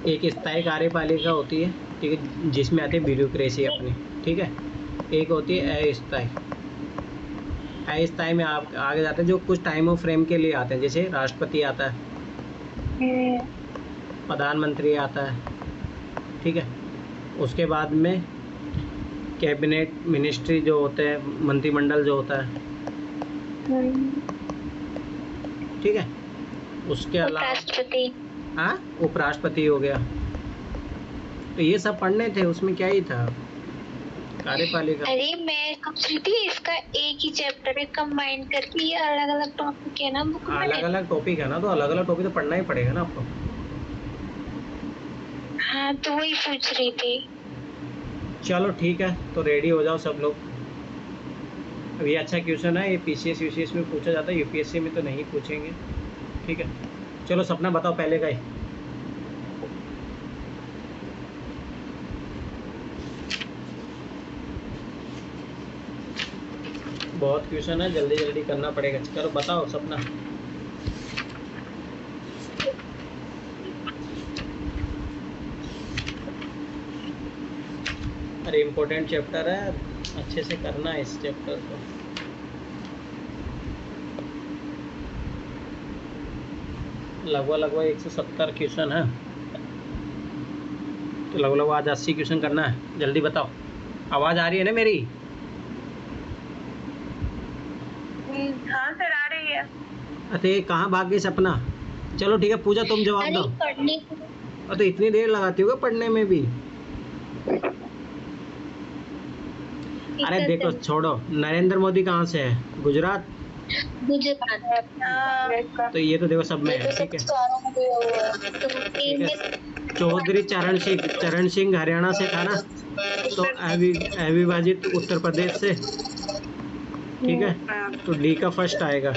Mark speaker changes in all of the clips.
Speaker 1: एक स्थायी कार्यपालिका होती है, ठीक है, जिसमें आती है ब्यूरोक्रेसी अपनी, ठीक है। एक होती है अस्थायी। अस्थायी में आप आगे जाते हैं जो कुछ टाइम ऑफ फ्रेम के लिए आते हैं, जैसे राष्ट्रपति आता है, प्रधानमंत्री आता है, ठीक है। उसके बाद में कैबिनेट मिनिस्ट्री जो होते हैं, मंत्रिमंडल जो होता है, ठीक है। उसके अलावा हाँ, उपराष्ट्रपति हो गया। तो ये सब पढ़ने थे, उसमें क्या ही था, कार्यपालिका।
Speaker 2: अरे मैं सोच रही थी इसका एक ही चैप्टर है कंबाइन करके, ये अलग अलग टॉपिक है ना बुक में।
Speaker 1: अलग अलग टॉपिक है ना, तो अलग अलग टॉपिक तो पढ़ना ही पड़ेगा ना आपको।
Speaker 2: हाँ तो वही पूछ रही थी।
Speaker 1: चलो ठीक है, तो रेडी हो जाओ सब लोग। अब ये अच्छा क्वेश्चन है, ये पीसीएस यूसीएस में पूछा जाता है, यूपीएससी में तो नहीं पूछेंगे, ठीक है। चलो सपना बताओ पहले का ही। बहुत क्वेश्चन है, जल्दी जल्दी करना पड़ेगा। चलो बताओ सपना। अरे इम्पोर्टेंट चैप्टर है, अच्छे से करना है इस चैप्टर को। लगभग 170 क्वेश्चन है, तो लगभग आज 80 क्वेश्चन करना है। जल्दी बताओ। आवाज़ आ रही है ना मेरी?
Speaker 2: हाँ सर आ रही है।
Speaker 1: अरे कहाँ भाग गई सपना? चलो ठीक है, पूजा तुम जवाब दो।
Speaker 2: पढ़ने
Speaker 1: तो इतनी देर लगाती होगा पढ़ने में भी। अरे देखो छोड़ो, नरेंद्र मोदी कहाँ से है? गुजरात। तो ये तो देखो सब में है, ठीक है। चौधरी चरण सिंह हरियाणा से था ना, तो अविभाजित उत्तर प्रदेश से, ठीक है। तो डी का फर्स्ट आएगा,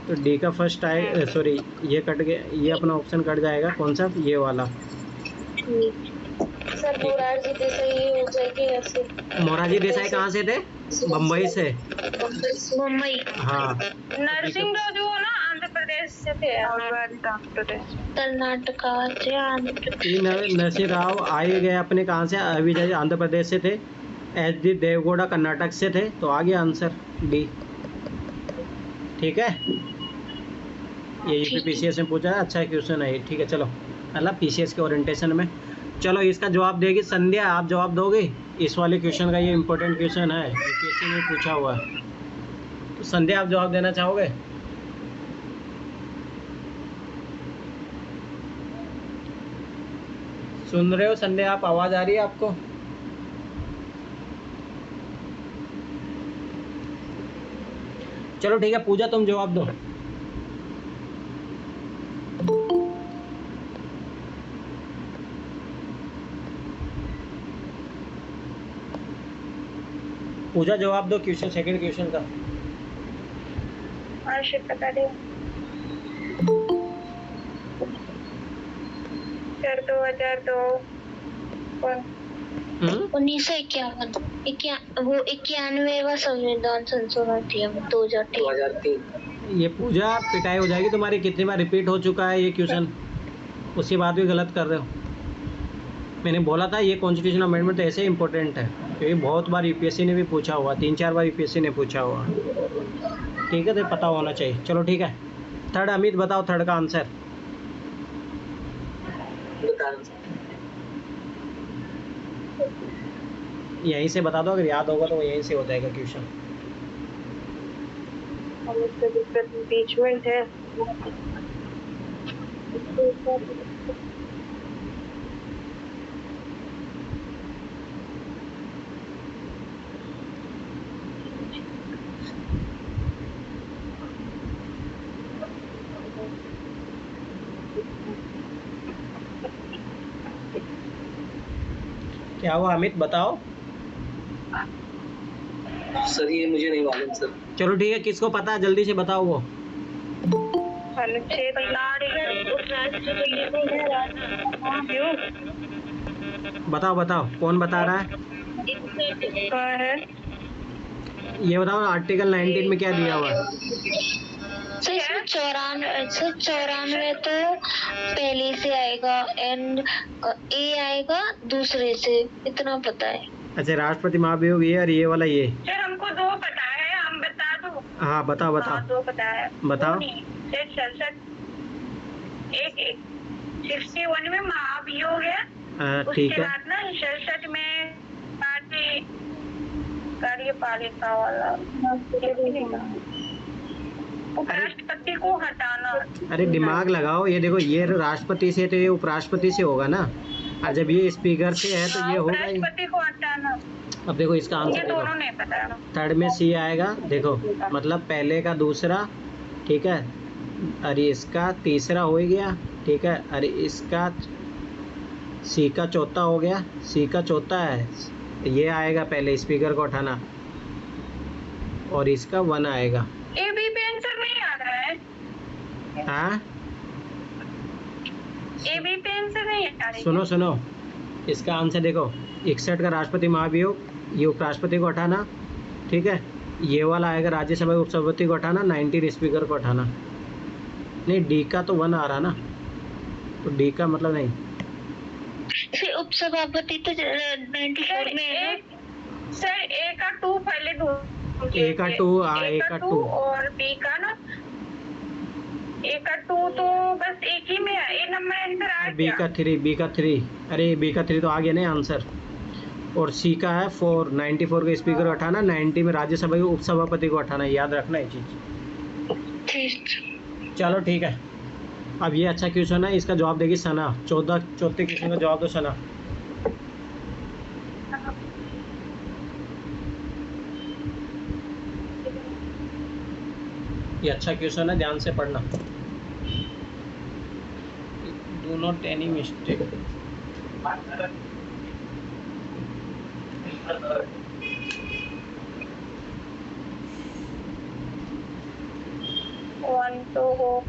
Speaker 1: तो डी का फर्स्ट आए, सॉरी ये कट गया, ये अपना ऑप्शन कट जाएगा, कौन सा, ये वाला।
Speaker 2: सर मोरारजी देसाई हो जाएगी ऐसे।
Speaker 1: मोरारजी देसाई कहाँ से थे? बम्बई से।
Speaker 2: मुंबई।
Speaker 1: हाँ।
Speaker 2: नरसिंहराव जो है ना आंध्र प्रदेश से थे। कर्नाटका से
Speaker 1: नरसिंह राव आए गए अपने कहाँ से? अविभाजित आंध्र प्रदेश से थे। एच डी देवगौड़ा कर्नाटक से थे, तो आ गया आंसर डी, ठीक है। ये यूपीपीसीएस में पूछा है, अच्छा क्वेश्चन है, ठीक है। चलो मतलब पीसीएस के ओरिएंटेशन में। चलो इसका जवाब देगी संध्या, आप जवाब दोगे इस वाले क्वेश्चन का? ये इम्पोर्टेंट क्वेश्चन है, यूपीएससी में पूछा हुआ है। तो संध्या आप जवाब देना चाहोगे? सुन रहे हो संध्या आप? आवाज़ आ रही है आपको? चलो ठीक है, पूजा तुम जवाब दो। पूजा जवाब दो क्वेश्चन, सेकंड क्वेश्चन का।
Speaker 2: बता दे सर। 2002 1951 वो 91वां संविधान संशोधन थी 2003।
Speaker 1: ये पूजा पिटाई हो जाएगी तुम्हारी, कितनी बार रिपीट हो चुका है ये क्वेश्चन, उसके बाद भी गलत कर रहे हो। मैंने बोला था ये कॉन्स्टिट्यूशन अमेंडमेंट तो ऐसे इंपॉर्टेंट है, क्योंकि बहुत बार यूपीएससी ने भी पूछा हुआ, 3-4 बार यूपीएससी ने पूछा हुआ, ठीक है। तो पता होना चाहिए। चलो ठीक है, थर्ड अमित बताओ, थर्ड का आंसर। यहीं से बता दो, अगर याद होगा तो यहीं से हो जाएगा क्वेश्चन।
Speaker 2: है।
Speaker 1: क्या हुआ अमित, बताओ।
Speaker 3: सर ये मुझे नहीं मालूम सर।
Speaker 1: चलो ठीक है, किसको पता है जल्दी से बताओ वो। बताओ बताओ, कौन बता रहा है? ये बताओ आर्टिकल 19 में क्या दिया हुआ है?
Speaker 2: सर इसमें 94 तो पहले से आएगा एंड ए आएगा दूसरे से, इतना पता है।
Speaker 1: अच्छा, राष्ट्रपति महाभियोग ये और ये वाला ये।
Speaker 4: सर हमको 2 पता है, हम बता दो।
Speaker 1: हाँ बताओ
Speaker 4: हाँ,
Speaker 1: बताओ
Speaker 4: 2 पता है।
Speaker 1: बताओ।
Speaker 4: सर 61 में महाभियोग है।
Speaker 1: ठीक
Speaker 4: उसके
Speaker 1: है।
Speaker 4: बाद ना 67 में कार्यपालिका वाला उपराष्ट्रपति को हटाना।
Speaker 1: अरे दिमाग लगाओ, ये देखो ये राष्ट्रपति से तो ये उपराष्ट्रपति से होगा ना, और जब ये स्पीकर से है तो ये होगा ही।
Speaker 4: उपराष्ट्रपति को हटाना।
Speaker 1: अब देखो इसका
Speaker 4: ये
Speaker 1: आंसर
Speaker 4: दोनों
Speaker 1: देखो,
Speaker 4: नहीं पता।
Speaker 1: थर्ड में सी आएगा। देखो मतलब पहले का दूसरा, ठीक है, अरे इसका तीसरा हो गया, ठीक है, अरे इसका सी का चौथा हो गया, सी का चौथा है, ये आएगा पहले स्पीकर को उठाना, और इसका 1 आएगा।
Speaker 4: ए बी पे आंसर नहीं आ रहा है।
Speaker 1: हाँ
Speaker 4: ए बी पे आंसर नहीं आ रहा है।
Speaker 1: सुनो सुनो, इसका आंसर देखो, 61 का राष्ट्रपति महाभियोग, ये उपराष्ट्रपति को हटाना, ठीक है, ये वाला आएगा राज्यसभा उपसभापति को हटाना, 19 स्पीकर को हटाना। नहीं डी का तो 1 आ रहा ना, तो डी का मतलब नहीं।
Speaker 2: फिर उपसभापति तो 94 में है ना?
Speaker 4: सर ए का 2 पहले दो।
Speaker 1: ए का 2, हाँ ए का 2
Speaker 4: और बी का ना, ए का 2 तो बस एक ही में है। ए नंबर आंसर आ
Speaker 1: बी
Speaker 4: गया।
Speaker 1: का 3, बी का 3, अरे बी का 3 तो आ गया ना आंसर। और सी का है 4, 94 के स्पीकर को हटाना, 90 में राज्यसभा के उपसभापति को हटाना, याद रखना ये चीज़।
Speaker 2: ठीक।
Speaker 1: चलो ठीक है, अब ये अच्छा क्वेश्चन है, इसका जवाब देगी सना। चौथे क्वेश्चन का जवाब दो सना। ये अच्छा क्वेश्चन है, ध्यान से पढ़ना, do not any mistake.
Speaker 4: One तो हो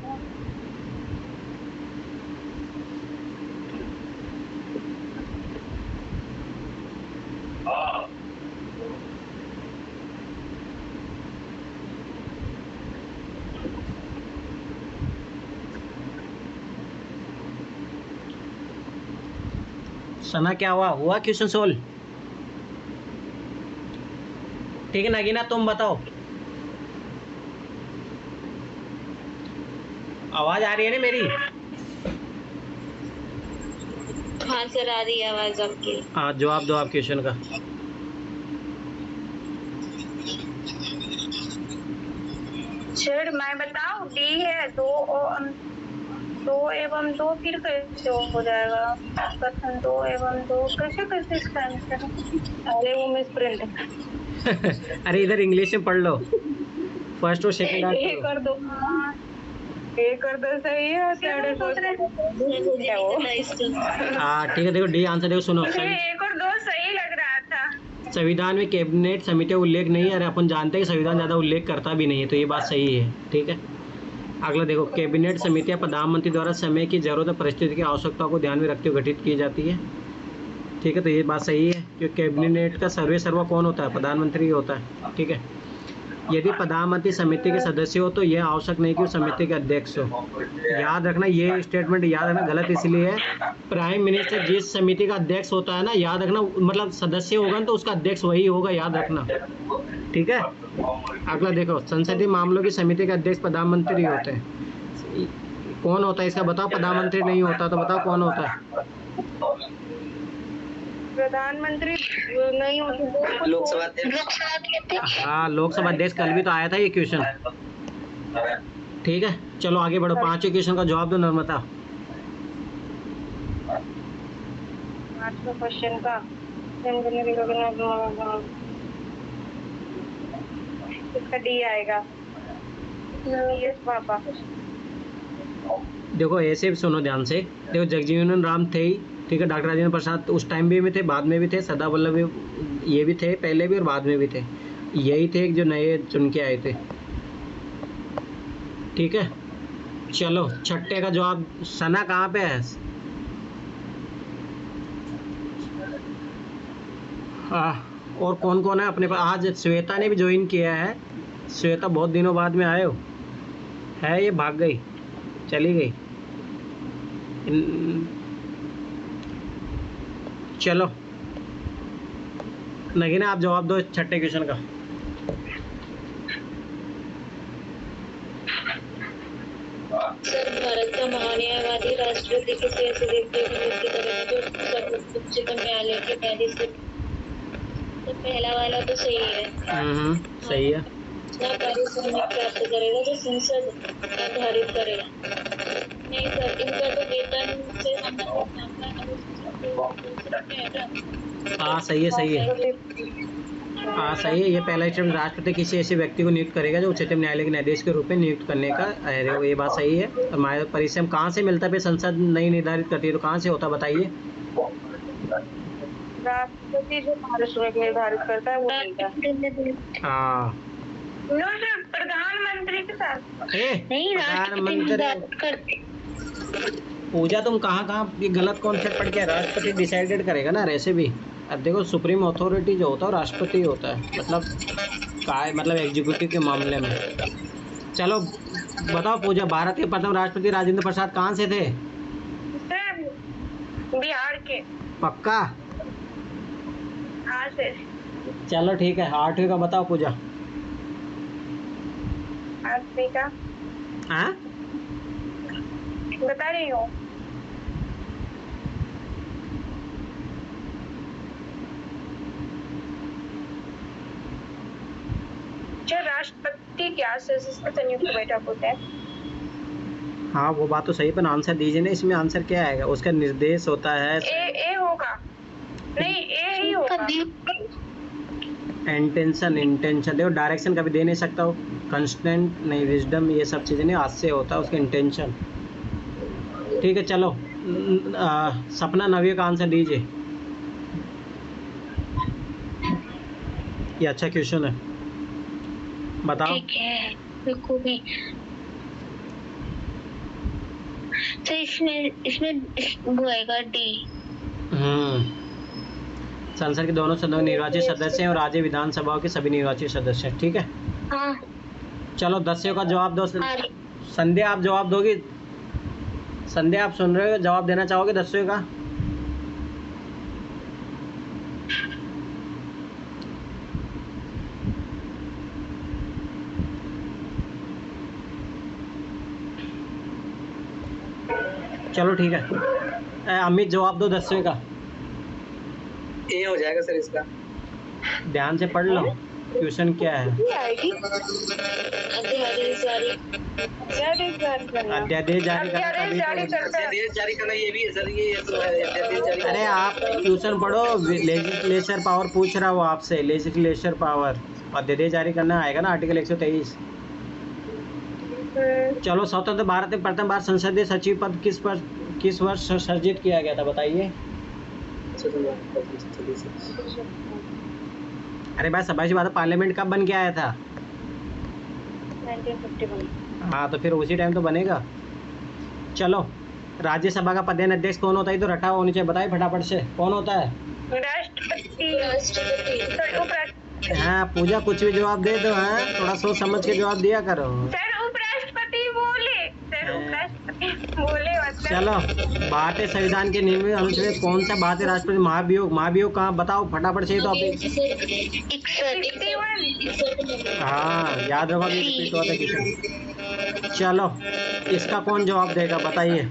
Speaker 1: सना क्या हुआ क्वेश्चन सोल्व? ठीक है नगीना तुम बताओ, आवाज आ रही है ना मेरी?
Speaker 2: हाँ सर आ रही है आवाज आपकी।
Speaker 1: हाँ जवाब दो आप क्वेश्चन का।
Speaker 4: सर मैं बताऊं, डी है 2 एवं 2 फिर कैसे हो जाएगा? कथन 2 एवं 2 कैसे इसका आंसर? अरे वो मिस प्रिंट है।
Speaker 1: अरे इधर इंग्लिश में पढ़ लो, फर्स्ट और सेकंड
Speaker 4: ए कर दो, ए कर दो सही है।
Speaker 1: हाँ ठीक है, देखो डी आंसर देखो, सुनो
Speaker 4: एक और 2 सही लग रहा था।
Speaker 1: संविधान में कैबिनेट समिति का उल्लेख नहीं है, अरे अपन जानते हैं कि संविधान ज़्यादा उल्लेख करता भी नहीं है, तो ये बात सही है। ठीक है, अगला देखो, कैबिनेट समितियां प्रधानमंत्री द्वारा समय की जरूरत और परिस्थिति की आवश्यकता को ध्यान में रखते हुए गठित की जाती है। ठीक है, तो ये बात सही है, क्योंकि कैबिनेट का सर्वा कौन होता है? प्रधानमंत्री होता है। ठीक है, यदि प्रधानमंत्री समिति के सदस्य हो तो यह आवश्यक नहीं कि वो समिति के अध्यक्ष हो। याद रखना, ये स्टेटमेंट याद रखना गलत इसलिए है, प्राइम मिनिस्टर जिस समिति का अध्यक्ष होता है ना, याद रखना, मतलब सदस्य होगा ना तो उसका अध्यक्ष वही होगा, याद रखना। ठीक है, अगला देखो, संसदीय मामलों की समिति के अध्यक्ष प्रधानमंत्री होते हैं। कौन होता है इसका बताओ? प्रधानमंत्री नहीं होता तो बताओ कौन होता है?
Speaker 4: प्रधानमंत्री नहीं होते,
Speaker 3: लोकसभा अध्यक्ष।
Speaker 1: हाँ लोकसभा अध्यक्ष, कल भी तो आया था ये क्वेश्चन। ठीक है, चलो आगे बढ़ो, 5वें क्वेश्चन का जवाब दो नर्मदा।
Speaker 4: 8वें क्वेश्चन का इसका डी आएगा। Yes papa.
Speaker 1: देखो ऐसे सुनो ध्यान से, देखो जगजीवन राम थे ही, ठीक है, डॉक्टर राजेंद्र प्रसाद उस टाइम भी थे, बाद में भी थे, सरदार वल्लभ ये भी थे, पहले भी और बाद में भी थे, यही थे जो नए चुन के आए थे। ठीक है, चलो छठे का जवाब सना कहाँ पे है? और कौन कौन है अपने पास? आज श्वेता ने भी ज्वाइन किया है। श्वेता बहुत दिनों बाद में आए हो। है, ये भाग गई, चली गई। चलो नगीना आप जवाब दो छठे क्वेश्चन का।
Speaker 2: सर, भारत का महान्यायवादी राष्ट्रपति किसी ऐसे व्यक्ति की नियुक्ति करेगा जो उच्चतम न्यायालय के न्यायाधीश से। तो पहला वाला तो सही है।
Speaker 1: सही है।
Speaker 2: सूचना पारिश्रमिक प्राप्त करेगा जो संसद निर्धारित करेगा। नहीं सर, इनका तो वेतन से संबंधित मामला है।
Speaker 1: हाँ सही है, सही है। हाँ सही है, ये पहला स्टेप, राष्ट्रपति किसी ऐसे व्यक्ति को नियुक्त करेगा जो उच्चतम न्यायालय के न्यायाधीश के रूप में नियुक्त करने का है, ये बात सही है। और हमारे परिश्रम कहाँ से मिलता है, संसद नहीं निर्धारित करती है, तो कहाँ से होता बताइए।
Speaker 4: राष्ट्रपति जो पारिश्रमिक निर्धारित करता है वो मिलता है।
Speaker 1: हाँ
Speaker 4: नो सर, प्रधानमंत्री के साथ
Speaker 2: नहीं, राष्ट्रपति निर्धारित करते।
Speaker 1: पूजा तुम कहाँ ये गलत कॉन्सेप्ट पढ़ के, राष्ट्रपति डिसाइडेड करेगा ना ऐसे भी। अब देखो सुप्रीम अथॉरिटी जो होता है राष्ट्रपति होता है, मतलब एग्जीक्यूटिव के मामले में। चलो बताओ पूजा, भारत के प्रथम राष्ट्रपति राजेंद्र प्रसाद कहाँ से थे?
Speaker 4: सर, बिहार के।
Speaker 1: पक्का?
Speaker 4: हाँ सर।
Speaker 1: चलो ठीक है, 8वीं का बताओ पूजा।
Speaker 4: 8वीं का
Speaker 1: हाँ
Speaker 4: बता रही हूँ। राष्ट्रपति क्या संयुक्त बैठक होता है।
Speaker 1: हाँ वो बात तो सही, पर आंसर दीजिए ना, इसमें आंसर क्या आएगा? उसका निर्देश होता है।
Speaker 4: ए होगा, नहीं ए ही होगा।
Speaker 1: इंटेंशन देखो, डायरेक्शन कभी दे नहीं सकता हो, कंस्टेंट नहीं, विजडम, ये सब चीज़ें नहीं, आज से होता है उसका इंटेंशन। ठीक है चलो, सपना 9वीं का आंसर दीजिए। ये अच्छा क्वेश्चन है, बताओ।
Speaker 2: ठीक है, बिल्कुल भी। तो इसमें वो आएगा डी।
Speaker 1: संसद के दोनों सदनों के निर्वाचित सदस्य हैं और राज्य विधानसभाओं के सभी निर्वाचित सदस्य हैं। ठीक है,
Speaker 2: हाँ।
Speaker 1: चलो 10 का जवाब दो। संध्या आप जवाब दोगी? संध्या आप सुन रहे हो, जवाब देना चाहोगे 10 का? चलो ठीक है, अमित जवाब दो 10 का।
Speaker 3: ए हो जाएगा सर इसका।
Speaker 1: ध्यान से पढ़ लो, क्वेश्चन क्या है। अध्यादेश जारी
Speaker 3: करना ये भी है सर, ये अध्यादेश जारी।
Speaker 1: अरे आप क्वेश्चन पढ़ो, लेजिस्लेचर पावर पूछ रहा हूँ आपसे, लेजिस्लेचर पावर, अध्यादेश जारी करना आएगा ना, आर्टिकल 123। चलो, स्वतंत्र भारत में प्रथम बार संसदीय सचिव पद किस वर्ष सृजित किया गया था बताइए। अरे भाई सभाषी बात, पार्लियामेंट कब बन के आया था?
Speaker 4: 1951।
Speaker 1: हाँ तो फिर उसी टाइम तो बनेगा। चलो, राज्यसभा का प्रधान अध्यक्ष कौन होता है? तो रटा होनी चाहिए, बताइए फटाफट से, कौन होता है?
Speaker 4: राष्ट्रपति।
Speaker 1: हाँ पूजा, कुछ भी जवाब दे दो, हाँ थोड़ा सोच समझ के जवाब दिया करो।
Speaker 4: सर उपराष्ट्रपति बोले, सर उपराष्ट्रपति बोले।
Speaker 1: चलो, भारतीय संविधान के नियम अनुच्छेद कौन सा भारतीय राष्ट्रपति महाभियोग कहाँ बताओ फटाफट से टॉपिक। हाँ याद रखो, रिपीट होता है क्वेश्चन। चलो, इसका कौन जवाब देगा बताइए,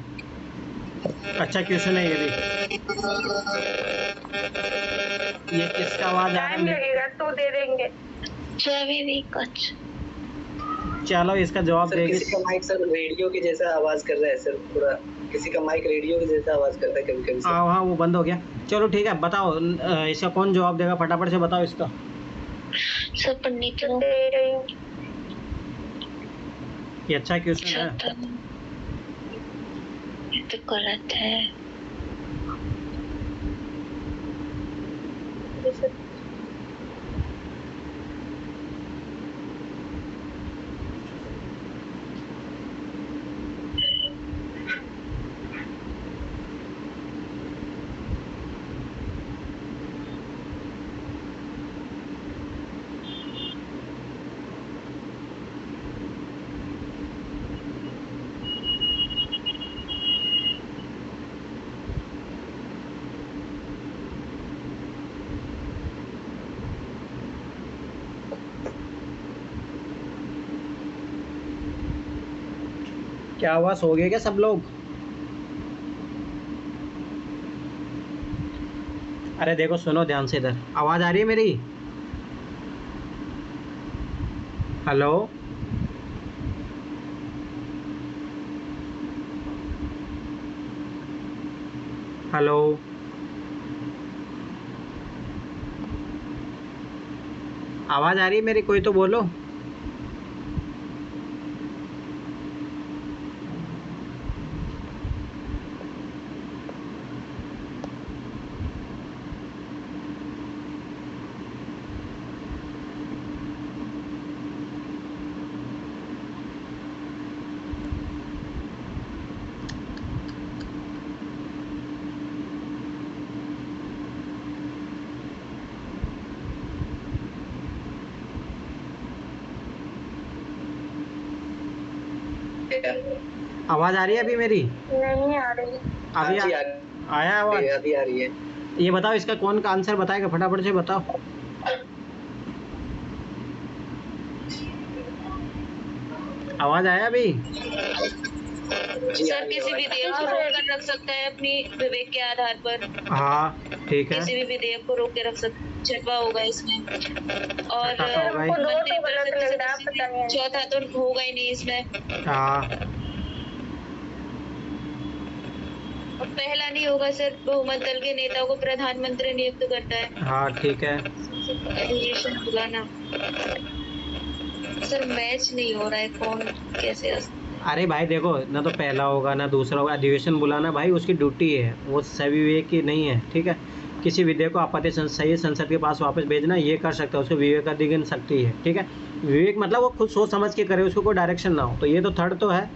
Speaker 1: अच्छा क्वेश्चन है ये भी। ये किसका आवाज आ रहा है?
Speaker 4: तो दे देंगे।
Speaker 1: चलो इसका जवाब देगी।
Speaker 3: किसी का माइक सर रेडियो के जैसा आवाज कर रहा है सर, पूरा किसी का माइक रेडियो के जैसा आवाज करता है कभी कभी।
Speaker 1: हाँ वो बंद हो गया। चलो ठीक है, बताओ इसका कौन जवाब देगा फटाफट से बताओ इसका।
Speaker 2: सब पंडित
Speaker 1: ये अच्छा क्वेश्चन है।
Speaker 2: ये तो गलत है।
Speaker 1: क्या हुआ, सो गए क्या सब लोग? अरे देखो सुनो ध्यान से, इधर आवाज़ आ रही है मेरी? हेलो, हेलो, आवाज़ आ रही है मेरी? कोई तो बोलो। आवाज़ आ रही है अभी मेरी?
Speaker 4: नहीं आ रही।
Speaker 1: अभी
Speaker 3: हाँ जी,
Speaker 1: आया आवाज़?
Speaker 3: अभी आ रही है।
Speaker 1: ये बताओ इसका कौन का आंसर बताएगा, फटाफट से बताओ। आवाज़ आया अभी?
Speaker 3: जी,
Speaker 2: सर किसी विधेयक को रोक कर रख सकता है अपनी विवेक के आधार पर।
Speaker 1: हाँ ठीक है।
Speaker 2: किसी भी विधेयक को रोक के रख सकता, छठवा होगा इसमें। और
Speaker 1: छठा होगा ही।
Speaker 2: मंत्रिपरिषद के सदस्य चौथा तो होगा ही नहीं इसमें।
Speaker 1: हाँ
Speaker 2: और पहला नहीं होगा सर, बहुमत दल के नेताओं को प्रधानमंत्री नियुक्त करता है।
Speaker 1: हाँ ठीक है।
Speaker 2: अधिवेशन बुलाना। सर मैच नहीं हो रहा है, कौन कैसे
Speaker 1: अरे भाई देखो, ना तो पहला होगा ना दूसरा होगा। अधिवेशन बुलाना भाई उसकी ड्यूटी है, वो सभी विवेक की नहीं है, ठीक है। किसी विधेयक को आपत्ति सही संसद के पास वापस भेजना ये कर सकता है, उसको विवेकाधीन शक्ति है, ठीक है। विवेक मतलब वो खुद सोच समझ के करे, उसको कोई डायरेक्शन ना हो। तो ये तो थर्ड तो है,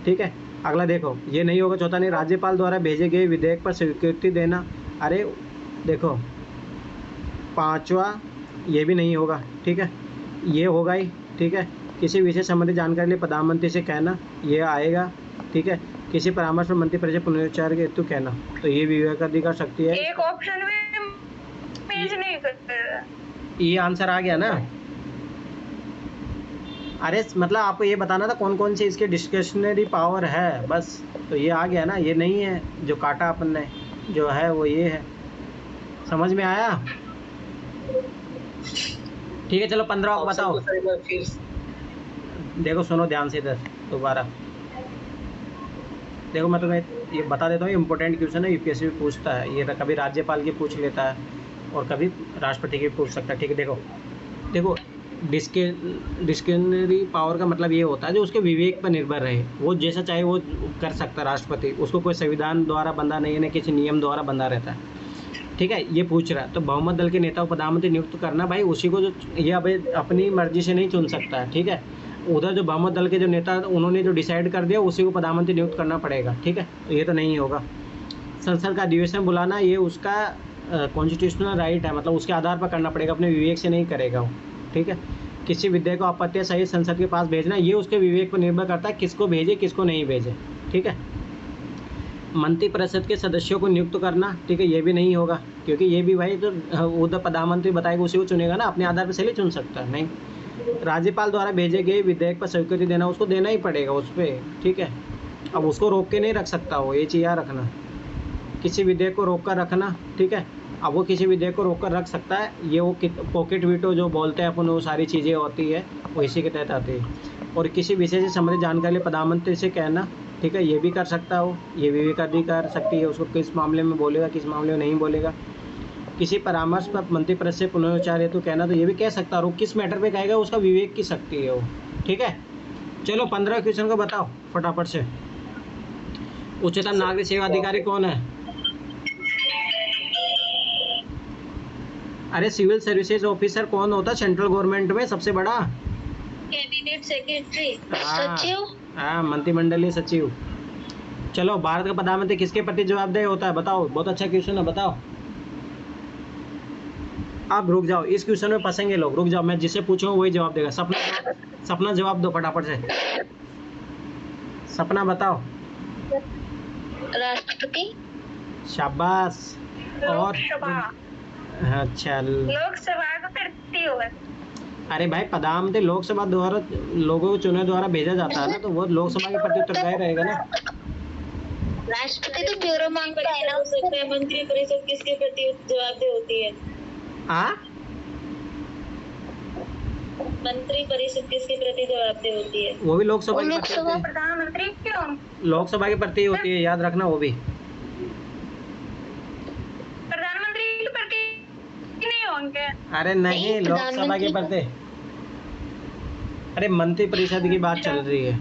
Speaker 1: ठीक है। अगला देखो, ये नहीं होगा। चौथा नहीं, राज्यपाल द्वारा भेजे गए विधेयक पर स्वीकृति देना। अरे देखो, पांचवा ये भी नहीं होगा, ठीक है। ये होगा ही, ठीक है। किसी विषय संबंधी जानकारी लिए प्रधानमंत्री से कहना, ये आएगा, ठीक है। किसी परामर्श में मंत्रिपरिषद पुनरुच्चार के हेतु कहना, तो ये विवेकाधिकार शक्ति है।
Speaker 4: एक ऑप्शन में मैच नहीं कर रहा।
Speaker 1: ये आंसर आ गया ना? अरे मतलब आपको ये बताना था कौन कौन सी इसके डिस्क्रिशनरी पावर है, बस। तो ये आ गया ना, ये नहीं है जो काटा अपन ने, जो है वो ये है। समझ में आया? ठीक है चलो 15 को बताओ। देखो सुनो ध्यान से इधर दोबारा। देखो मैं तुम्हें ये बता देता हूँ, इम्पोर्टेंट क्वेश्चन है, यूपीएससी भी पूछता है ये। कभी राज्यपाल की पूछ लेता है और कभी राष्ट्रपति की पूछ सकता है, ठीक है। देखो डिस्क्रिशनरी पावर का मतलब ये होता है जो उसके विवेक पर निर्भर रहे, वो जैसा चाहे वो कर सकता है राष्ट्रपति। उसको कोई संविधान द्वारा बंधा नहीं है, ना किसी नियम द्वारा बंधा रहता है, ठीक है। ये पूछ रहा है तो बहुमत दल के नेता को प्रधानमंत्री नियुक्त करना, भाई उसी को, जो ये अपनी मर्जी से नहीं चुन सकता है, ठीक है। उधर जो बहुमत दल के जो नेता उन्होंने जो डिसाइड कर दिया उसी को प्रधानमंत्री नियुक्त करना पड़ेगा, ठीक है। तो ये तो नहीं होगा। संसद का अधिवेशन बुलाना, ये उसका कॉन्स्टिट्यूशनल राइट है, मतलब उसके आधार पर करना पड़ेगा, अपने विवेक से नहीं करेगा वो, ठीक है। किसी विधेयक को आपत्ति सहित संसद के पास भेजना, ये उसके विवेक पर निर्भर करता है किसको भेजे किसको नहीं भेजे, ठीक है। मंत्रिपरिषद के सदस्यों को नियुक्त करना, ठीक है, ये भी नहीं होगा, क्योंकि ये भी भाई जो उधर प्रधानमंत्री बताएगा उसी को चुनेगा ना, अपने आधार पर से चुन सकता है नहीं। राज्यपाल द्वारा भेजे गए विधेयक पर स्वीकृति देना, उसको देना ही पड़ेगा उस पर, ठीक है। अब उसको रोक के नहीं रख सकता वो, ये चीज़ याद रखना। किसी विधेयक को रोक कर रखना, ठीक है। अब वो किसी विधेयक को रोक कर रख सकता है, ये वो पॉकेट वीटो जो बोलते हैं अपन, वो सारी चीज़ें होती है वो इसी के तहत आती है। और किसी विषय से संबंधित जानकारी प्रधानमंत्री से कहना, ठीक है, ये भी कर सकता हो, ये विवेकाधिकार शक्ति है, उसको किस मामले में बोलेगा किस मामले में नहीं बोलेगा। किसी परामर्श पर मंत्रिपरिषद से पुनरुच्चार हेतु कहना, तो ये भी कह सकता है, और किस मैटर पे कहेगा उसका विवेक की शक्ति है वो, ठीक है। चलो 15 क्वेश्चन को बताओ फटाफट से। उच्चतम नागरिक सेवा अधिकारी कौन है? अरे सिविल सर्विसेज ऑफिसर कौन होता है सेंट्रल गवर्नमेंट में सबसे बड़ा?
Speaker 2: कैबिनेट सेक्रेटरी,
Speaker 4: सचिव।
Speaker 1: हाँ, मंत्रिमंडलीय सचिव। चलो, भारत का प्रधानमंत्री किसके प्रति जवाबदेह होता है? बताओ, बहुत अच्छा क्वेश्चन है, बताओ। आप रुक जाओ, इस क्वेश्चन में फंसेंगे लोग, रुक जाओ, मैं जिससे पूछूंगा वही जवाब देगा। सपना जवाब दो फटाफट से। सपना बताओ।
Speaker 2: राष्ट्रपति।
Speaker 1: शाबाश। और
Speaker 4: लोकसभा।
Speaker 1: अच्छा,
Speaker 4: लोकसभा का प्रति होगा।
Speaker 1: अरे भाई प्रधानमंत्री लोकसभा द्वारा लोगों को चुने द्वारा भेजा जाता है ना, तो वो लोकसभा के प्रति उत्तरदायी रहेगा ना।
Speaker 5: राष्ट्रपति तो ब्यूरो मांगता है ना।
Speaker 2: हो सकता है मंत्री परिषद किसके प्रति जवाबदेह होती है?
Speaker 1: हाँ,
Speaker 2: मंत्री परिषद किसके प्रति जवाबदेह होती है?
Speaker 1: वो भी लोकसभा के प्रति
Speaker 5: लोकसभा
Speaker 1: होती है।
Speaker 4: प्रधानमंत्री क्यों?
Speaker 1: लोकसभा के प्रति होती है, याद रखना वो भी।
Speaker 4: प्रधानमंत्री के प्रति नहीं होंगे।
Speaker 1: अरे नहीं,
Speaker 5: नहीं,
Speaker 1: लोकसभा के
Speaker 5: प्रधानमंत्री
Speaker 1: प्रति। अरे मंत्री परिषद की बात चल रही है,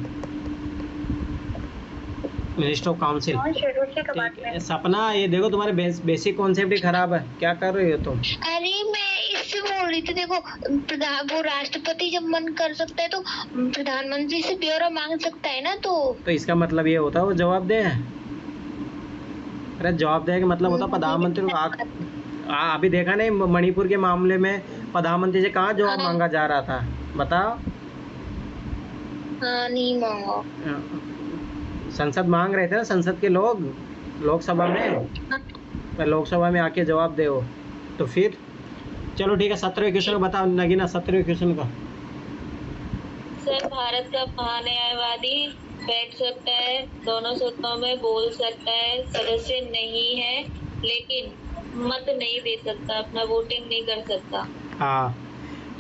Speaker 1: मिनिस्टर ऑफ काउंसिल।
Speaker 4: हाँ, शेड्यूल से का बात
Speaker 1: ठीक
Speaker 4: में।
Speaker 1: है सपना, ये देखो तुम्हारे बेसिक कॉन्सेप्ट ही खराब है, क्या कर रही हो तुम?
Speaker 5: अरे मैं इससे बोल रही थी, देखो वो राष्ट्रपति जब मन कर सकता है तो प्रधानमंत्री से ब्यौरा मांग सकता है ना।
Speaker 1: तो इसका मतलब ये होता है वो जवाबदेह है। अरे जवाबदेह का मतलब होता है प्रधानमंत्री को अभी देखा नहीं मणिपुर के मामले में प्रधानमंत्री से कहाँ जवाब
Speaker 5: हाँ।
Speaker 1: मांगा जा रहा था, बताओ?
Speaker 5: हाँ, नहीं मांगो।
Speaker 1: संसद मांग रहे थे ना, संसद के लोग लोकसभा में, पर लोकसभा में आके जवाब दे हो। तो फिर चलो ठीक है, 17वें क्वेश्चन बताओ नगीना, 17वें क्वेश्चन का।
Speaker 2: सर, भारत का महान्यायवादी बैठ सकता है, दोनों सदनों में बोल सकता है, सदस्य नहीं है लेकिन मत नहीं दे सकता, अपना वोटिंग नहीं कर सकता।
Speaker 1: हाँ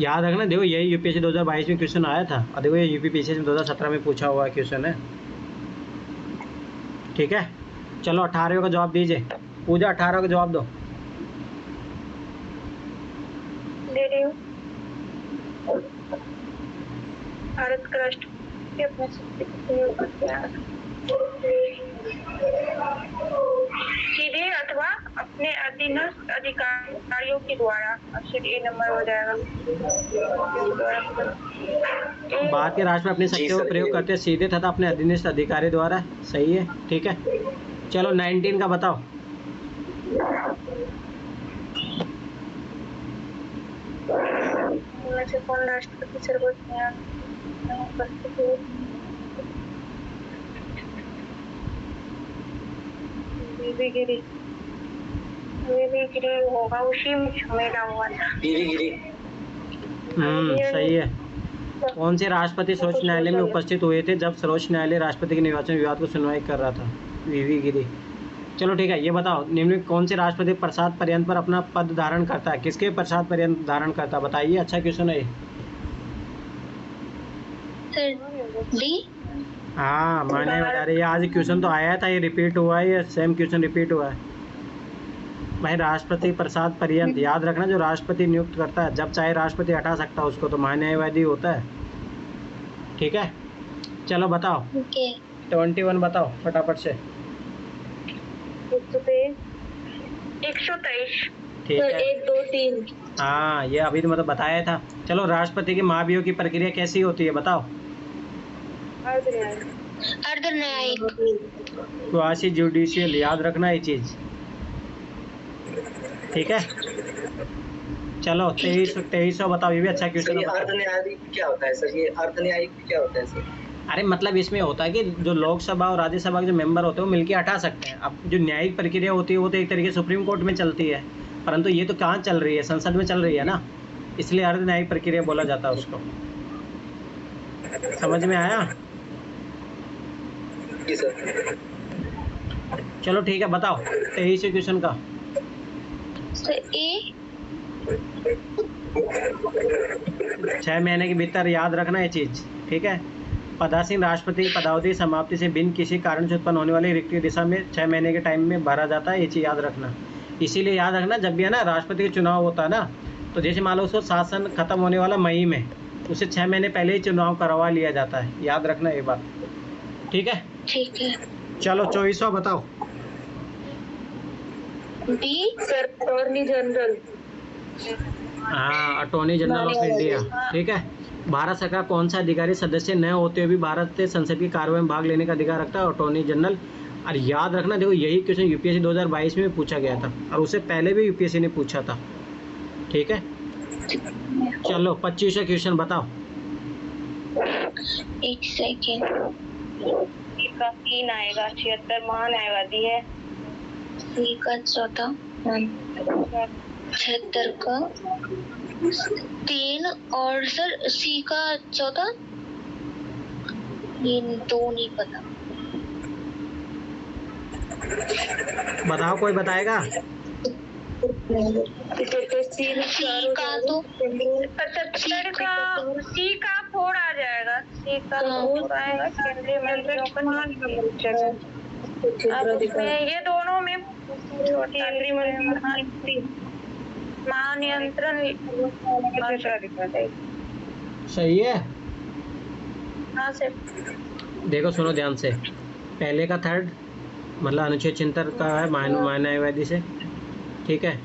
Speaker 1: याद रखना, देखो यही यूपीएससी 2022 में क्वेश्चन आया था, और देखो ये यूपीपीएससी में 2017 में पूछा हुआ क्वेश्चन है। ठीक है, चलो 18वें का जवाब दीजिए। पूजा 18 का जवाब दो।
Speaker 4: दे रही हूँ। भारत का राष्ट्रपति अपने शक्ति का प्रयोग करते हैं सीधे अथवा अपने अधीनस्थ अधिकारियों के द्वारा। ऑप्शन ए नंबर हो जाएगा।
Speaker 1: भारत के राष्ट्र में अपनी शक्तियों का प्रयोग करते हैं सीधे तथा अपने अधीनस्थ अधिकारी द्वारा। सही है, ठीक है। चलो 19 का बताओ।
Speaker 4: इनमें से कौन राष्ट्रपति सर्वोच्च न्यायालय में उपस्थित है? बीबी गिरी होगा, उसी में झमेला हुआ था।
Speaker 3: गिरी गिरी।
Speaker 1: सही है। कौन से राष्ट्रपति सर्वोच्च न्यायालय में उपस्थित हुए थे जब सर्वोच्च न्यायालय राष्ट्रपति के निर्वाचन विवाद को सुनवाई कर रहा था? वीवी गिरी। चलो ठीक है, ये बताओ निम्नलिखित कौन से राष्ट्रपति प्रसाद पर्यंत पर अपना पद धारण करता है? किसके प्रसाद पर्यंत धारण करता है बताइए, अच्छा क्वेश्चन है ये।
Speaker 5: डी।
Speaker 1: हाँ मैंने बता रही है, आज क्वेश्चन तो आया था, ये रिपीट हुआ है, ये सेम क्वेश्चन रिपीट हुआ है भाई। राष्ट्रपति प्रसाद पर्यंत, याद रखना, जो राष्ट्रपति नियुक्त करता है, जब चाहे राष्ट्रपति हटा सकता है उसको, तो महान्यायवादी होता है। ठीक है, चलो बताओ 21 बताओ फटाफट से।
Speaker 4: 123।
Speaker 1: ठीक
Speaker 2: सर,
Speaker 1: है,
Speaker 2: 1 2 3।
Speaker 1: हाँ ये अभी तो मतलब बताया था। चलो राष्ट्रपति की महाभियोग की प्रक्रिया कैसी होती है बताओ?
Speaker 5: अर्धन्यायिक।
Speaker 1: क्वासी जुडिशियल, याद रखना ये चीज़। ठीक है, चलो 2300 बताओ, ये भी अच्छा
Speaker 3: सर
Speaker 1: क्वेश्चन
Speaker 3: ये
Speaker 1: है।
Speaker 3: अर्धन्यायिक क्या होता है सर? ये अर्धन्यायिक क्या होता है सर?
Speaker 1: अरे मतलब इसमें होता है कि जो लोकसभा और राज्यसभा के जो मेंबर होते हैं वो मिलकर हटा सकते हैं। अब जो न्यायिक प्रक्रिया होती है वो तो एक तरीके से सुप्रीम कोर्ट में चलती है, परंतु ये तो कहाँ चल रही है, संसद में चल रही है ना, इसलिए अर्ध न्यायिक प्रक्रिया बोला जाता है उसको। समझ में आया?
Speaker 3: जी सर।
Speaker 1: चलो ठीक है, बताओ 23 क्वेश्चन का।
Speaker 5: ए।
Speaker 1: 6 महीने के भीतर, याद रखना ये चीज़। ठीक है, पदासीन राष्ट्रपति पदावधि समाप्ति से बिन किसी कारण से उत्पन्न होने वाली रिक्ति दिशा में 6 महीने के टाइम में भरा जाता है, ये चीज़ याद रखना। इसीलिए याद रखना, जब भी है ना राष्ट्रपति का चुनाव होता है ना, तो जैसे मान लो उसको शासन खत्म होने वाला मई में, उसे 6 महीने पहले ही चुनाव करवा लिया जाता है, याद रखना ये बात। ठीक है,
Speaker 5: ठीक है।
Speaker 1: चलो 24वां बताओ।
Speaker 5: डी।
Speaker 2: Sir, attorney general.
Speaker 1: हाँ, अटॉर्नी जनरल ऑफ इंडिया। ठीक है, भारत सरकार कौन सा अधिकारी सदस्य न होते हुए भी भारत के संसद की कार्रवाई में भाग लेने का अधिकार रखता है? Attorney general. और याद रखना, देखो यही क्वेश्चन यूपीएससी 2022 में पूछा गया था, और उससे पहले भी यूपीएससी ने पूछा था। ठीक है, चलो 25वां क्वेश्चन बताओ।
Speaker 5: एक सेकेंड।
Speaker 4: 3 आएगा। 76 महान्यायवादी है।
Speaker 5: सी का 14। 76 का 3 और सर सी का चौथा, ये दो नहीं पता।
Speaker 1: बताओ, कोई बताएगा?
Speaker 5: सी का तो
Speaker 4: 75 का सी का 4 आ जाएगा। सी का 4 आएगा, केंद्रीय मंत्रियों का अब उसमें ये दोनों में केंद्रीय मंत्री महानियंत्रण
Speaker 1: सही है।
Speaker 4: हाँ सर।
Speaker 1: देखो सुनो ध्यान से, पहले का थर्ड मतलब अनुच्छेद 76 का है न्यायवादी से, ठीक है।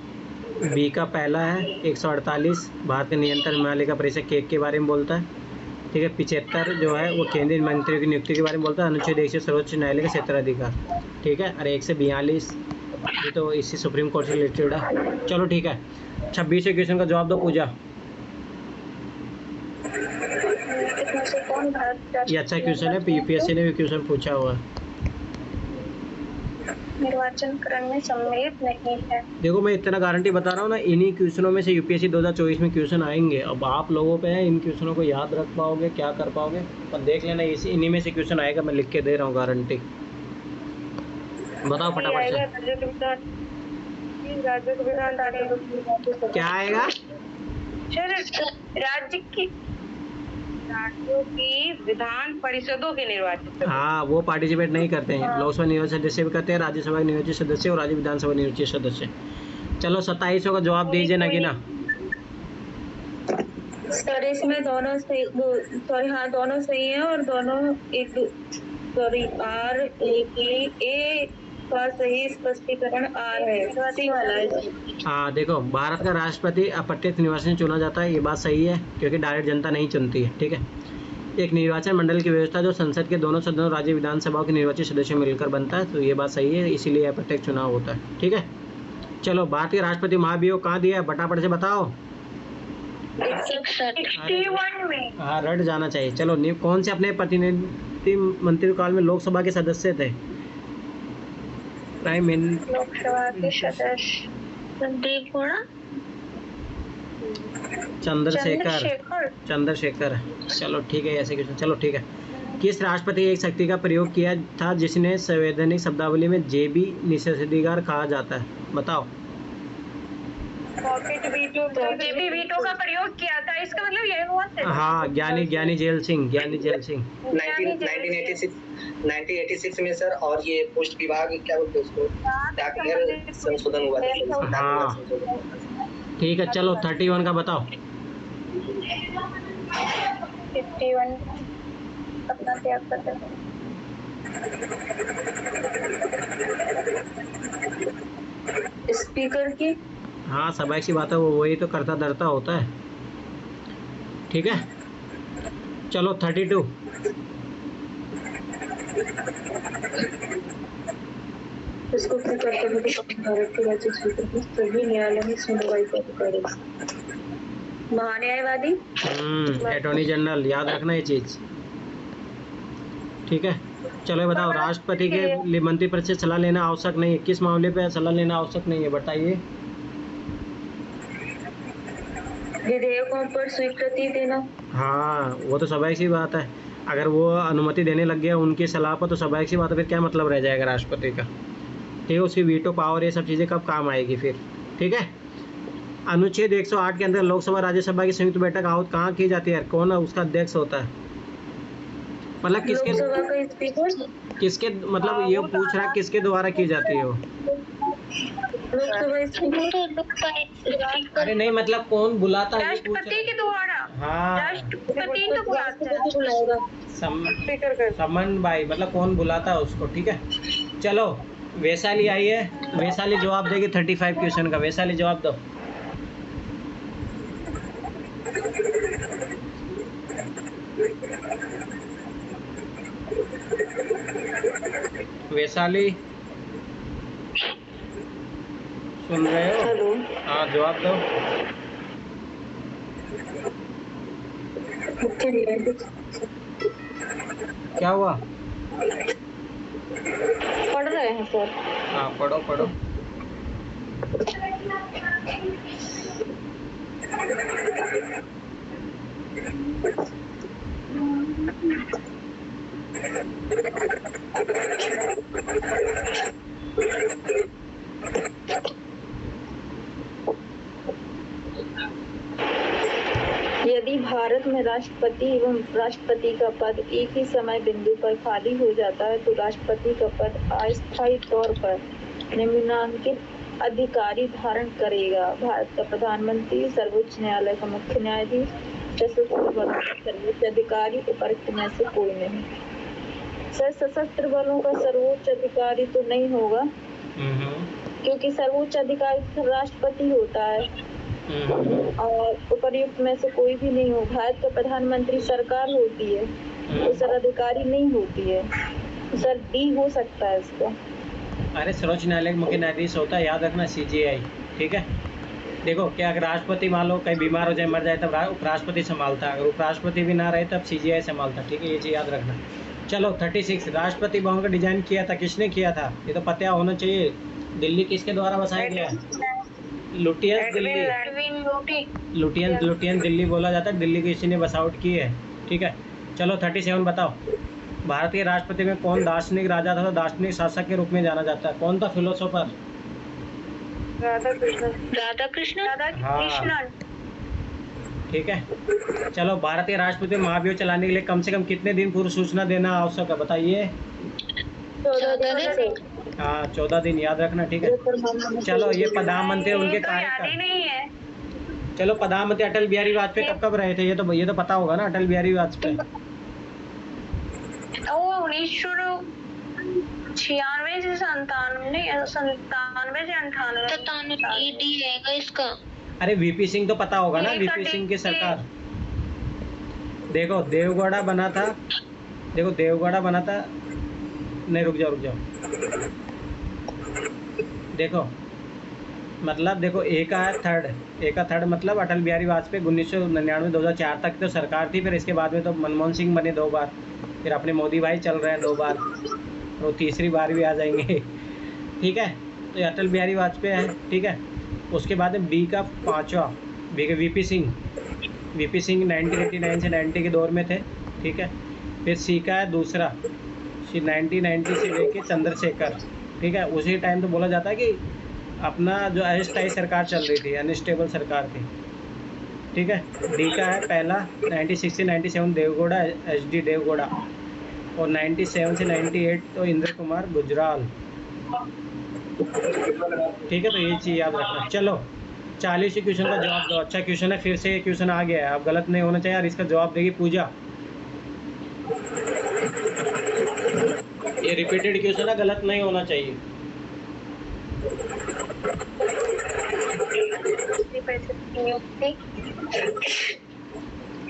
Speaker 1: बी का पहला है 148 भारत के नियंत्रण प्रणालिका परिषद के बारे में बोलता है, ठीक है। 75 जो है वो केंद्रीय मंत्रियों की नियुक्ति के बारे में बोलता है। अनुच्छेद 1 से सर्वोच्च न्यायालय का क्षेत्राधिकार, ठीक है। और 1 से 42 ये तो इसी सुप्रीम कोर्ट से रिलेटेड है। चलो ठीक है, 26वें क्वेश्चन का जवाब दो पूजा। ये अच्छा क्वेश्चन है, यूपीएससी ने भी क्वेश्चन पूछा हुआ है।
Speaker 4: निर्वाचन क्रम में सम्मिलित नहीं है।
Speaker 1: देखो मैं इतना गारंटी बता रहा हूँ ना, इन्हीं क्वेश्चनों में से यूपीएससी 2024 में क्वेश्चन आएंगे। अब आप लोगों पे है इन क्वेश्चनों को याद रख पाओगे क्या कर पाओगे, पर देख लेना इन्हीं में से क्वेश्चन आएगा, मैं लिख के दे रहा हूँ गारंटी। बताओ फटाफट से क्या आएगा।
Speaker 4: राज्यों की विधान परिषदों के निर्वाचन,
Speaker 1: हाँ वो पार्टिसिपेट नहीं करते हैं। लोकसभा निर्वाचित सदस्य भी करते हैं, राज्यसभा निर्वाचित सदस्य और राज्य विधानसभा निर्वाचित सदस्य। चलो 2700 का जवाब दीजिए नगीना।
Speaker 2: सर इसमें दोनों सही, सॉरी हाँ दोनों सही है और दोनों एक सॉरी आर ए का सही स्पष्टीकरण आर है, सी वाला है।
Speaker 1: हाँ देखो, भारत का राष्ट्रपति अप्रत्यक्ष निर्वाचन से चुना जाता है, ये बात सही है क्योंकि डायरेक्ट जनता नहीं चुनती है, ठीक है। एक निर्वाचन मंडल की व्यवस्था जो संसद के दोनों सदनों राज्य विधानसभाओं के निर्वाचित सदस्यों मिलकर बनता है, तो ये बात सही है, इसीलिए अप्रत्यक्ष चुनाव होता है, ठीक है। चलो भारत के राष्ट्रपति महाभियोग कहाँ दिया है, फटाफट से बताओ।
Speaker 4: 61 में।
Speaker 1: हाँ रट जाना चाहिए। चलो कौन से अपने प्रतिनिधि मंत्रिकाल में लोकसभा के सदस्य थे। प्राइम मिनिस्टर
Speaker 4: लोकसभा के सदस्य
Speaker 5: देवगौड़ा,
Speaker 1: चंद्रशेखर। चलो ठीक है, ऐसे क्वेश्चन। चलो ठीक है, किस राष्ट्रपति एक शक्ति का प्रयोग किया था जिसने संवैधानिक शब्दावली में जेबी निषेधाधिकार कहा जाता है, बताओ।
Speaker 4: जेबी वीटो का प्रयोग किया था, इसका मतलब ये हुआ था।
Speaker 1: हाँ ज्ञानी जेल सिंह
Speaker 3: 1986 में सर। और ये पोस्ट विभाग क्या बोलते हैं उसको, डाकघर संशोधन हुआ था।
Speaker 1: हाँ ठीक है, चलो 31 का बताओ।
Speaker 4: 51 अपना त्याग करते हैं।
Speaker 2: स्पीकर की,
Speaker 1: हाँ स्वाभाविक सी बात है, वो वही तो करता धरता होता है, ठीक है। चलो 32
Speaker 2: इसको अपने कर्तव्य के भारत के राज्य स्पीकर की सभी न्यायालय में सुनवाई का अधिकार है। महान्यायवादी,
Speaker 1: अटॉर्नी जनरल, याद रखना ये चीज, ठीक है। चलो ये बताओ, राष्ट्रपति के मंत्रिपरिषद से सलाह लेना आवश्यक नहीं है, किस मामले पे सलाह लेना आवश्यक नहीं है, बताइए।
Speaker 2: विधेयकों पर स्वीकृति देना।
Speaker 1: हाँ वो तो स्वाभाविक सी बात है, अगर वो अनुमति देने लग गया उनकी सलाह पर तो स्वाभाविक सी बात है, फिर क्या मतलब रह जाएगा राष्ट्रपति का, ठीक है। उसकी वीटो पावर ये सब चीज़ें कब काम आएगी फिर, ठीक है। अनुच्छेद 108 के अंदर लोकसभा राज्यसभा की संयुक्त बैठक आहूत कहाँ की जाती है, कौन उसका अध्यक्ष होता है, मतलब किसके मतलब ये पूछ रहा है किसके द्वारा की जाती है वो। अरे नहीं मतलब कौन बुलाता है,
Speaker 4: राष्ट्रपति के द्वारा।
Speaker 1: हाँ
Speaker 4: राष्ट्रपति तो बुलाता है।
Speaker 1: समन भाई, मतलब कौन बुलाता है उसको, ठीक है। चलो वैशाली आई है, वैशाली जवाब देगी 35 क्वेश्चन का, वैशाली जवाब दो। वैशाली सुन रहे हो?
Speaker 2: हेलो,
Speaker 1: हाँ जवाब दो। क्या हुआ?
Speaker 2: पढ़ रहे हैं सर।
Speaker 1: हाँ पढ़ो।
Speaker 4: यदि भारत में राष्ट्रपति एवं उपराष्ट्रपति का पद एक ही समय बिंदु पर खाली हो जाता है तो राष्ट्रपति का पद अस्थायी तौर पर निम्नलिखित अधिकारी धारण करेगा: भारत का प्रधानमंत्री, सर्वोच्च न्यायालय का मुख्य न्यायाधीश, सशस्त्र बलों का सर्वोच्च अधिकारी, उपर्युक्त में से कोई नहीं। सर, सशस्त्र बलों का सर्वोच्च अधिकारी तो नहीं होगा, क्योंकि सर्वोच्च अधिकारी राष्ट्रपति होता है और उपर्युक्त में से कोई भी नहीं हो। भारत का प्रधानमंत्री सरकार होती है, तो सर अधिकारी नहीं होती है, तो सर डी हो सकता है इसका।
Speaker 1: अरे सर्वोच्च न्यायालय का मुख्य न्यायाधीश होता है, याद रखना CJI, ठीक है। देखो क्या अगर राष्ट्रपति मान लो कहीं बीमार हो जाए, मर जाए, तब उपराष्ट्रपति संभालता, अगर उपराष्ट्रपति भी ना रहे तब CJI संभालता, ठीक है, ये चीज़ याद रखना। चलो 36, राष्ट्रपति भवन का डिजाइन किया था किसने किया था? ये तो पता होना चाहिए। दिल्ली किसके द्वारा बसाया गया? लुटियंस दिल्ली, लुटियंस दिल्ली बोला जाता है, दिल्ली को इसी ने बसावट की है, ठीक है। चलो 37 बताओ, भारत के राष्ट्रपति में कौन दार्शनिक राजा था, दार्शनिक शासक के रूप में जाना जाता है? कौन था फिलोसोफर?
Speaker 4: राधा कृष्ण।
Speaker 1: हाँ, ठीक है। चलो भारत के राष्ट्रपति में महाभियोग चलाने के लिए कम से कम कितने दिन पूर्व सूचना देना आवश्यक है, बताइए?
Speaker 5: 14 दिन।
Speaker 1: हाँ, 14 दिन, याद रखना, ठीक है। चलो ये प्रधानमंत्री उनके कार्यकाल,
Speaker 4: नहीं है।
Speaker 1: चलो प्रधानमंत्री अटल बिहारी वाजपेयी कब कब रहे थे? ये तो पता होगा ना, अटल बिहारी वाजपेयी।
Speaker 4: 1996 से 97 से 98
Speaker 5: डी रहेगा इसका।
Speaker 1: अरे VP सिंह तो पता होगा ना, VP सिंह की सरकार। देखो देवगौड़ा बना था, नहीं रुक जाओ, देखो मतलब देखो एक का थर्ड मतलब अटल बिहारी वाजपेयी 1999-2004 तक तो सरकार थी, फिर इसके बाद में तो मनमोहन सिंह बने 2 बार, फिर अपने मोदी भाई चल रहे हैं 2 बार, तो तीसरी बार भी आ जाएंगे, ठीक है। तो ये अटल बिहारी वाजपेयी है, ठीक है। उसके बाद में बी का 5वां VP सिंह 1989 से 90 के दौर में थे, ठीक है। फिर सी का है दूसरा 1990 से लेके चंद्रशेखर, ठीक है। उसी टाइम तो बोला जाता है कि अपना जो अस्थायी सरकार चल रही थी, अनस्टेबल सरकार थी, ठीक है। डी का है पहला 96 से 97 देवगौड़ा, HD देवगौड़ा, और 97 से 98 तो इंद्र कुमार गुजराल, ठीक है। तो ये चीज़ याद रखना। चलो 40 क्वेश्चन का जवाब दो। अच्छा क्वेश्चन है, फिर से ये क्वेश्चन आ गया है, अब गलत नहीं होना चाहिए, और इसका जवाब देगी पूजा। ये रिपीटेड क्वेश्चन है, गलत नहीं होना चाहिए।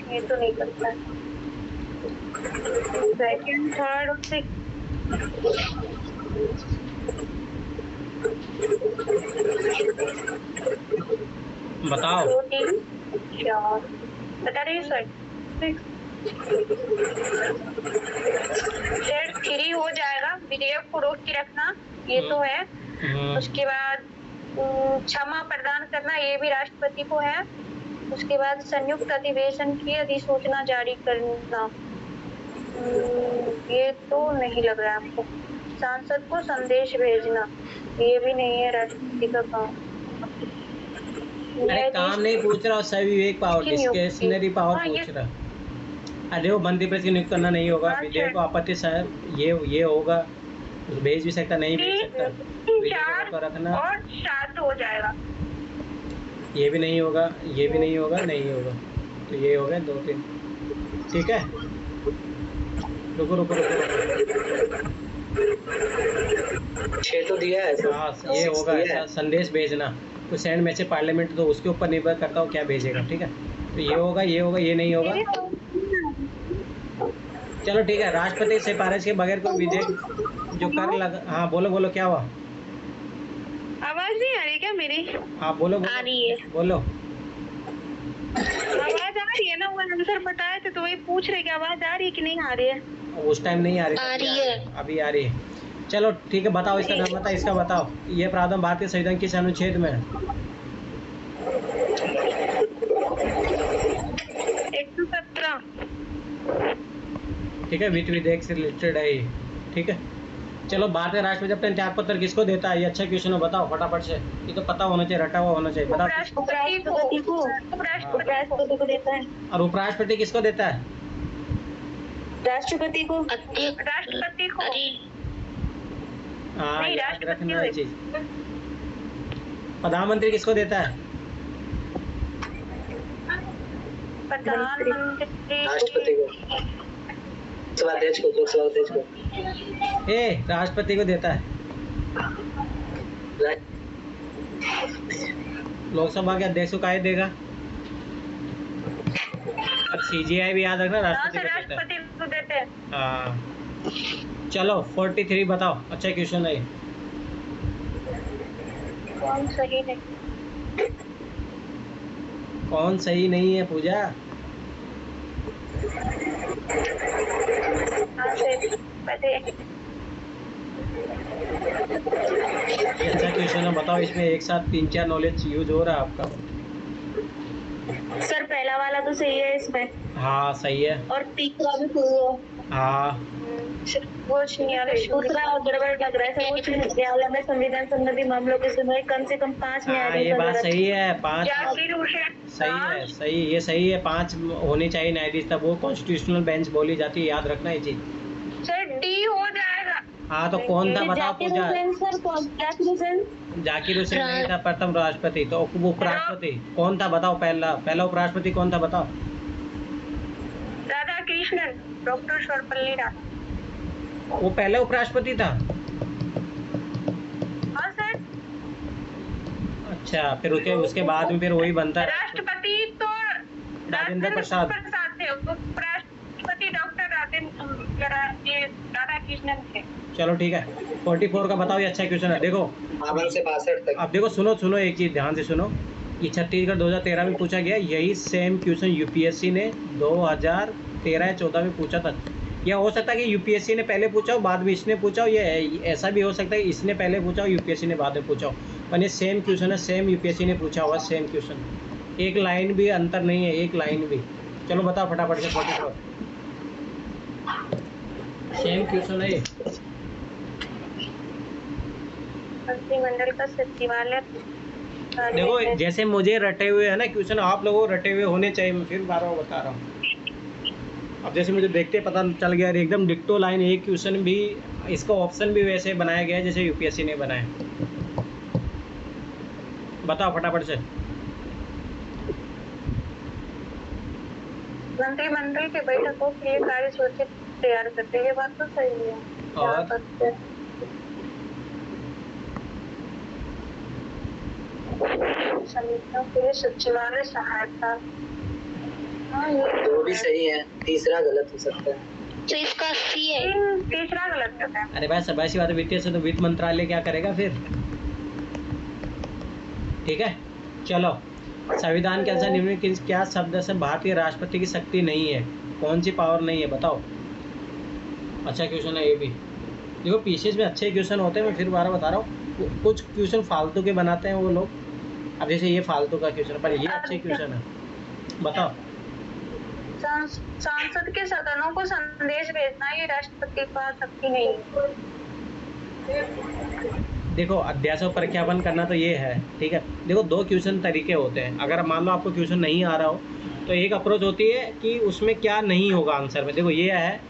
Speaker 4: ये तो नहीं करता। सेकंड, थर्ड और सिक्स
Speaker 1: बताओ।
Speaker 4: 2, 3, 4 बता रही सर। 6 सेट 3 हो जाएगा। विधेयक को रोक के रखना, ये तो है। उसके बाद क्षमा प्रदान करना, ये भी राष्ट्रपति को है। उसके बाद संयुक्त अधिवेशन की अधिसूचना जारी करना, ये तो नहीं लग रहा है आपको। सांसद को संदेश भेजना, ये भी नहीं है राष्ट्रपति का काम।
Speaker 1: अरे काम नहीं पूछ रहा, सही विवेक पावर, डिस्क्रिशनरी पावर पूछ रहा। अरे वो मंत्री परिषद की नियुक्त करना नहीं होगा। विधेयक को आपत्ति साहब ये होगा, भेज भी सकता, नहीं भेज सकता।
Speaker 4: 4
Speaker 1: रखना
Speaker 4: और 7 हो जाएगा।
Speaker 1: ये भी नहीं होगा, ये भी नहीं होगा, नहीं होगा, तो ये हो गया 2, 3, ठीक है। रुको
Speaker 3: 6 तो दिया है सर।
Speaker 1: हाँ ये होगा। अच्छा संदेश भेजना, कोई सेंड मैसेज पार्लियामेंट, तो उसके ऊपर निर्भर करता हो क्या भेजेगा, ठीक है। तो ये होगा, ये नहीं होगा। चलो ठीक है। राष्ट्रपति सिफारिश के बगैर कोई विधेयक जो कर लगा। हाँ बोलो क्या हुआ?
Speaker 4: आवाज नहीं आ रही क्या मेरी?
Speaker 1: हाँ बोलो।
Speaker 5: आ रही है।
Speaker 1: बोलो।
Speaker 4: आवाज आ रही है ना, वो आंसर बताए थे तो वही पूछ रहे कि आवाज आ रही है कि नहीं आ रही है।
Speaker 1: उस टाइम नहीं आ रही
Speaker 5: है,
Speaker 1: अभी आ रही है। चलो ठीक है, बताओ इसका नाम बताओ, इसका बताओ। ये प्रावधान भारतीय संविधान किस अनुच्छेद में है?
Speaker 4: 117।
Speaker 1: ठीक है, वित्त विधेयक से रिलेटेड है ये। ठीक है, चलो भारतीय राष्ट्रपति अपने त्याग पत्र किसको देता है? ये अच्छा क्वेश्चन है, बताओ फटाफट से। ये तो पता होना चाहिए, रटा हुआ होना चाहिए, बताओ।
Speaker 4: उपराष्ट्रपति को देता है।
Speaker 1: और उपराष्ट्रपति किसको देता है?
Speaker 4: राष्ट्रपति को।
Speaker 5: राष्ट्रपति को।
Speaker 1: हाँ,
Speaker 4: नहीं,
Speaker 1: याद
Speaker 4: राष्ट्रपति
Speaker 1: रखना ये चीज। प्रधानमंत्री किसको देता है?
Speaker 4: प्रधानमंत्री
Speaker 3: राष्ट्रपति को, लोकसभा अध्यक्ष को, लोकसभा अध्यक्ष को।
Speaker 1: राष्ट्रपति को देता है। लोकसभा के अध्यक्ष को काहे देगा? और CGI भी याद रखना, राष्ट्रपति
Speaker 4: को देते हैं।
Speaker 1: हाँ, चलो 43 बताओ, अच्छा क्वेश्चन है।
Speaker 4: कौन सही नहीं?
Speaker 1: कौन सही नहीं है पूजा? अच्छा क्वेश्चन है, बताओ। इसमें एक साथ 3-4 नॉलेज यूज हो रहा है आपका।
Speaker 4: सर पहला वाला तो सही है इसमें।
Speaker 1: हाँ सही है।
Speaker 4: और तीसरा भी सही है।
Speaker 1: हाँ,
Speaker 4: सर्वोच्च न्यायालय दूसरा गड़बड़ लग रहा है। सर्वोच्च न्यायालय में संविधान संबंधी मामलों के समय कम से कम 5
Speaker 1: हाँ,
Speaker 4: न्यायाधीश।
Speaker 1: ये बात सही है। 5 सही है, सही, ये सही है। 5 होने चाहिए न्यायाधीश, तब वो कॉन्स्टिट्यूशनल बेंच बोली जाती है, याद रखना ये चीज।
Speaker 4: सर डी हो जाएगा।
Speaker 1: हाँ, तो कौन था बताओ पूजा? जाकिर हुसैन नहीं था प्रथम राष्ट्रपति, तो उपराष्ट्रपति कौन था बताओ? पहला उपराष्ट्रपति कौन था बताओ?
Speaker 4: राधा कृष्णन, डॉक्टर सर्वपल्ली राधाकृष्णन।
Speaker 1: वो पहले उपराष्ट्रपति था।
Speaker 4: हाँ सर।
Speaker 1: अच्छा, फिर उसके बाद में फिर वही बनता है
Speaker 4: राष्ट्रपति तो
Speaker 1: राजेंद्र प्रसाद
Speaker 4: थे। उपराष्ट्रपति डॉक्टर राधाकृष्णन थे।
Speaker 1: चलो ठीक है, 44 का बताओ, ये अच्छा क्वेश्चन है। देखो
Speaker 3: 52 से 62 तक।
Speaker 1: अब देखो, सुनो एक चीज ध्यान से सुनो। ये छत्तीसगढ़ 2013 में पूछा गया, यही सेम क्वेश्चन यूपीएससी ने 2013 या 14 में पूछा था। या हो सकता है कि यूपीएससी ने पहले पूछा हो, बाद में इसने पूछा हो, ये ऐसा भी हो सकता है इसने पहले पूछा हो, यूपीएससी ने बाद में पूछा हो। पर ये सेम क्वेश्चन है, सेम यूपीएससी ने पूछा हुआ सेम क्वेश्चन। एक लाइन भी अंतर नहीं है, एक लाइन भी। चलो बताओ फटाफट से। 44 सेम क्वेश्चन है ये।
Speaker 4: मंत्रिमंडल का सचिवालय।
Speaker 1: देखो जैसे मुझे रटे हुए है ना क्वेश्चन, आप लोगों को रटे हुए होने चाहिए। मैं फिर बार बार बता रहा हूँ। अब जैसे मुझे देखते पता चल गया एकदम डिक्टो लाइन, एक क्वेश्चन भी, इसका ऑप्शन भी वैसे बनाया गया है जैसे यूपीएससी ने बनाया। बताओ फटाफट से।
Speaker 4: मंत्रिमंडल के बैठकों के लिए कार्य सूची तैयार करते हैं, ये बात तो सही है।
Speaker 1: और
Speaker 4: समितियों के लिए सचिवालय सहायता। हाँ,
Speaker 3: दो भी सही है, तीसरा गलत हो सकता है।
Speaker 5: तो इसका सी है।
Speaker 4: तीसरा गलत होता है।
Speaker 1: अरे भाई सब ऐसी बात है, वित्तीय से तो वित्त मंत्रालय क्या करेगा फिर? ठीक है, चलो। संविधान के अनुसार निम्नलिखित क्या शब्द से भारतीय राष्ट्रपति की शक्ति नहीं है? कौन सी पावर नहीं है बताओ? अच्छा क्वेश्चन है ये भी। देखो पीसीएस में अच्छे क्वेश्चन होते हैं, मैं फिर बार बता रहा हूँ। कुछ क्वेश्चन फालतू के बनाते हैं वो लोग। अब जैसे ये फालतू का क्वेश्चन, पर ये अच्छे क्वेश्चन है, बताओ।
Speaker 4: सांसद के सदनों को संदेश भेजना ये राष्ट्रपति का शक्ति नहीं है।
Speaker 1: देखो अध्यासों प्रख्यापन करना तो ये है, ठीक है। देखो 2 क्वेश्चन तरीके होते हैं। अगर मान लो आपको क्वेश्चन नहीं आ रहा हो तो एक अप्रोच होती है कि उसमें क्या नहीं होगा आंसर में। देखो ये है,